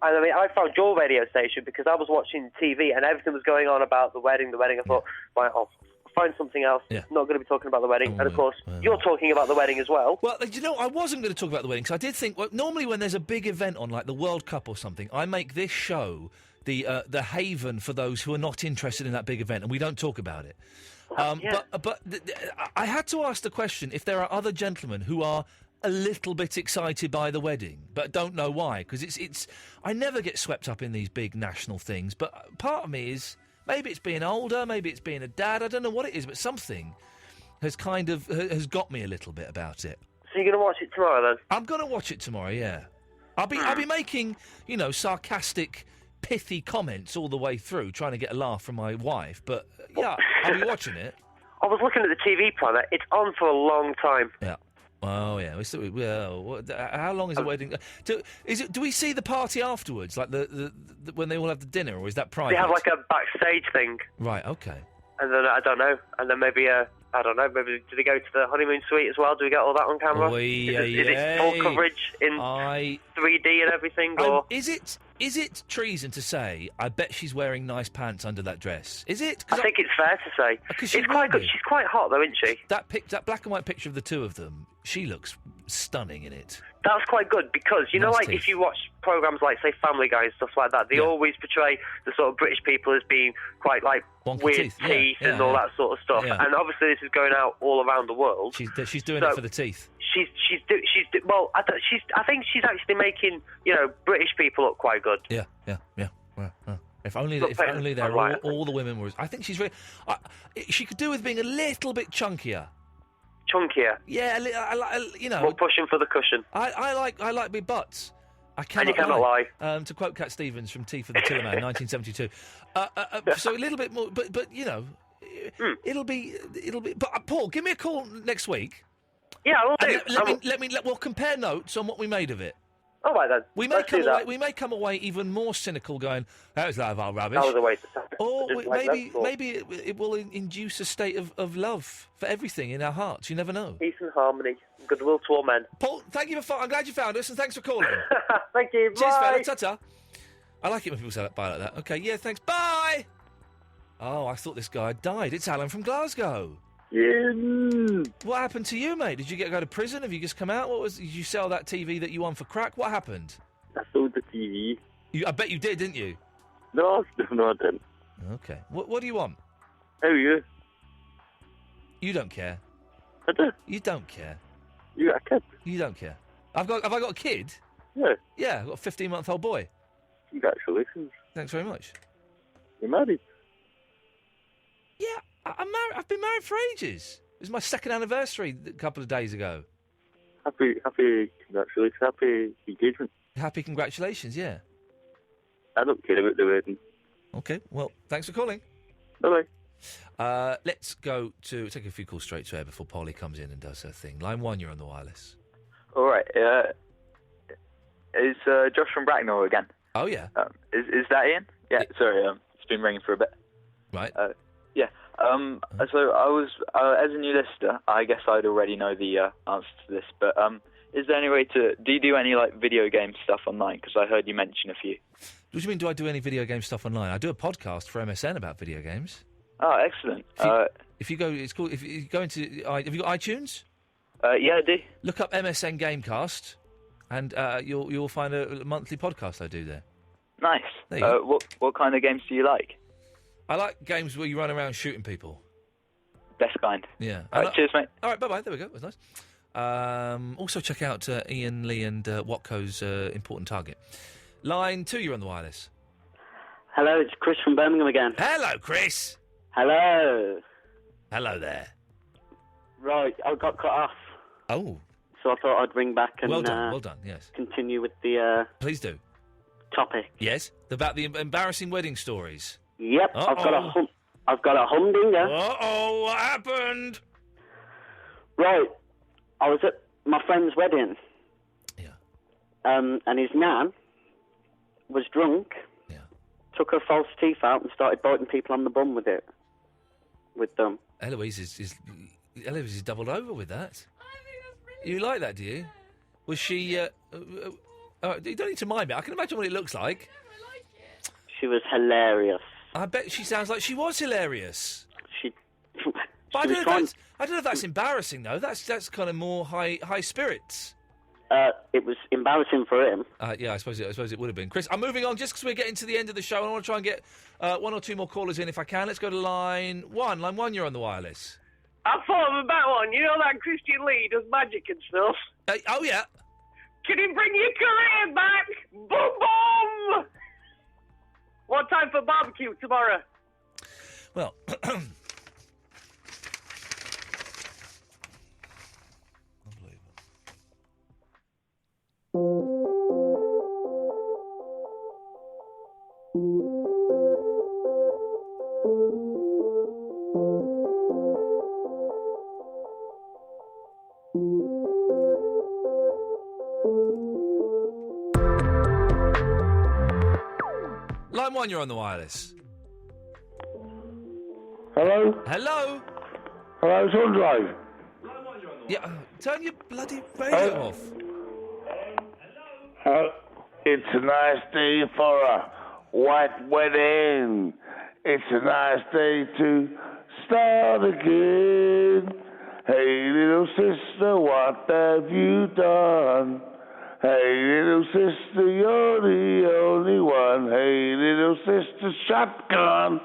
W: And I mean, I found your radio station because I was watching TV and everything was going on about the wedding. I thought, right, I'll find something else.
D: Yeah.
W: Not going to be talking about the wedding. And of course, you're talking about the wedding as well.
D: Well, you know, I wasn't going to talk about the wedding because I did think, normally when there's a big event on, like the World Cup or something, I make this show the haven for those who are not interested in that big event, and we don't talk about it. But I had to ask the question if there are other gentlemen who are a little bit excited by the wedding, but don't know why, because it's I never get swept up in these big national things, but part of me is, maybe it's being older, maybe it's being a dad, I don't know what it is, but something has kind of has got me a little bit about it.
W: So you're going to watch it tomorrow, then?
D: I'm going to watch it tomorrow. Yeah, I'll be making sarcastic, pithy comments all the way through, trying to get a laugh from my wife. But yeah, I'll be watching it.
W: I was looking at the TV planner. It's on for a long time.
D: Yeah. Oh yeah. How long is the wedding? Do we see the party afterwards, like the when they all have the dinner, or is that private?
W: They have like a backstage thing.
D: Right. Okay.
W: And then I don't know. And then maybe I don't know. Maybe do they go to the honeymoon suite as well? Do we get all that on camera? Is it full coverage in 3D and everything? Or
D: Is it treason to say? I bet she's wearing nice pants under that dress. Is it?
W: I think it's fair to say. It's quite good. She's quite hot though, isn't she?
D: That black and white picture of the two of them. She looks stunning in it.
W: That's quite good because, you know,
D: Nice
W: like
D: teeth.
W: if you watch programmes like, say, Family Guy and stuff like that, they always portray the sort of British people as being quite, like,
D: Wonky
W: weird
D: teeth,
W: teeth,
D: yeah,
W: and all that sort of stuff.
D: yeah.
W: And obviously this is going out all around the world.
D: She's doing it for the teeth.
W: I think she's actually making, British people look quite good.
D: Yeah. Well, if only
W: Look,
D: they're
W: right.
D: all the women were. I think she's really. She could do with being a little bit chunkier.
W: Chunkier.
D: Yeah,
W: More pushing for the cushion.
D: I like big butts. I cannot
W: you cannot lie.
D: To quote Cat Stevens from Teeth of the Tiller Man, 1972. So a little bit more, but it'll be. But Paul, give me a call next week.
W: Yeah, I will do.
D: We'll compare notes on what we made of it.
W: All right then.
D: We may come away even more cynical, going, "That was a lot of our rubbish."
W: That was a waste of time.
D: Or
W: I didn't like that
D: maybe it will induce a state of love for everything in our hearts. You never know.
W: Peace and harmony, goodwill to all men.
D: Paul, thank you I'm glad you found us, and thanks for calling.
W: Thank you.
D: Cheers,
W: Bye.
D: fella. Ta-ta. I like it when people say that. Bye like that. Okay, yeah, thanks. Bye. Oh, I thought this guy had died. It's Alan from Glasgow.
G: Yeah.
D: What happened to you, mate? Did you go to prison? Have you just come out? Did you sell that TV that you won for crack? What happened?
G: I sold the TV.
D: I bet you did, didn't you?
G: No, I didn't.
D: Okay. What do you want?
G: How are you?
D: You don't care.
G: I do.
D: You don't care.
G: You got a kid?
D: You don't care. Have I got a kid?
G: Yeah.
D: Yeah, I've got a 15-month-old boy.
G: Congratulations.
D: Thanks very much.
G: You're married?
D: Yeah, I'm married. I've been married for ages. It was my second anniversary a couple of days ago.
G: Happy congratulations. Happy engagement.
D: Happy congratulations, yeah.
G: I don't care about the wedding.
D: Okay, well, thanks for calling.
G: Bye-bye.
D: Let's take a few calls straight to air before Polly comes in and does her thing. Line 1, you're on the wireless.
H: All right. It's Josh from Bracknell again.
D: Oh, yeah.
H: Is that Ian? Yeah, sorry, it's been ringing for a bit.
D: Right.
H: Yeah. So I was, as a new listener, I guess I'd already know the answer to this, but is there any way do you do any, video game stuff online? Because I heard you mention a few.
D: What do you mean, do I do any video game stuff online? I do a podcast for MSN about video games.
H: Oh, excellent.
D: If you go into, have you got iTunes?
H: Yeah, I do.
D: Look up MSN Gamecast, and you'll find a monthly podcast I do there.
H: Nice.
D: There you go.
H: What kind of games do you like?
D: I like games where you run around shooting people.
H: Best kind.
D: Yeah.
H: All right, cheers, mate.
D: All right, bye-bye. There we go. That was nice. Also, check out Ian Lee and Watco's Important Target. Line 2, you're on the wireless.
K: Hello, it's Chris from Birmingham again.
D: Hello, Chris.
K: Hello.
D: Hello there.
K: Right, I got cut off.
D: Oh.
K: So I thought I'd ring back and
D: Well done, yes.
K: continue with the
D: Please do.
K: topic.
D: Yes, about the embarrassing wedding stories.
K: Yep,
D: Uh-oh.
K: I've got a humdinger.
D: Uh-oh, what happened?
K: Right, I was at my friend's wedding.
D: Yeah.
K: And his nan was drunk.
D: Yeah.
K: Took her false teeth out and started biting people on the bum with them.
D: Eloise is doubled over with that. You like that, do you? Was she? You don't need to mind me. I can imagine what it looks like.
K: She was hilarious.
D: I bet she sounds like she was hilarious. But I
K: was
D: don't know if that's embarrassing though. That's kind of more high spirits.
K: It was embarrassing for him.
D: Yeah, I suppose it would have been. Chris, I'm moving on just because we're getting to the end of the show. And I want to try and get one or two more callers in if I can. Let's go to line 1. Line 1, you're on the wireless.
R: I thought of a better one. You know that Christian Lee does magic and stuff?
D: Oh, yeah.
R: Can you bring your career back? Boom, boom! What time for barbecue tomorrow?
D: Well, Line 1, you're on the wireless.
L: Hello?
D: Hello?
L: Hello, it's Andre.
D: Yeah, turn your bloody radio off.
L: It's a nice day for a white wedding. It's a nice day to start again. Hey, little sister, what have you done? Hey, little sister, you're the only one. Hey, little sister, shotgun.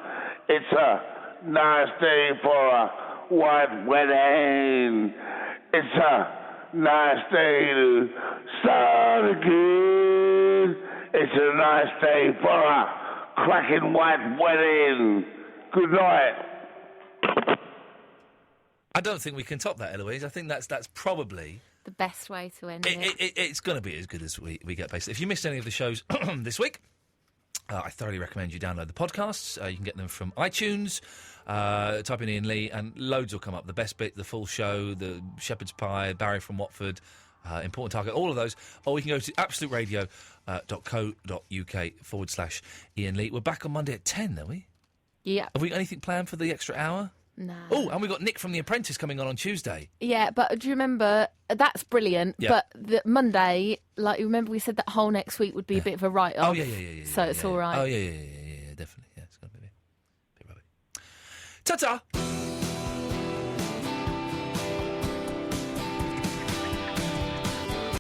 L: It's a nice day for a white wedding. It's a nice day to start again. It's a nice day for a cracking white wedding. Good night.
D: I don't think we can top that, Eloise. I think that's probably...
M: The best way to end it.
D: It's going to be as good as we get, basically. If you missed any of the shows this week, I thoroughly recommend you download the podcasts. You can get them from iTunes. Type in Iain Lee, and loads will come up. The best bit, the full show, the Shepherd's Pie, Barry from Watford, Important Target, all of those. Or we can go to absoluteradio.co.uk/Iain Lee. We're back on Monday at 10, are we?
M: Yeah.
D: Have we got anything planned for the extra hour?
M: No.
D: Oh, and we've got Nick from The Apprentice coming on Tuesday.
M: Yeah, but do you remember, that's brilliant,
D: Yeah.
M: but the Monday, like, remember we said that whole next week would be a bit of a write-off?
D: Oh, yeah.
M: So it's all right.
D: Oh, yeah, definitely. Yeah, it's going to be a bit rubbish. Ta-ta!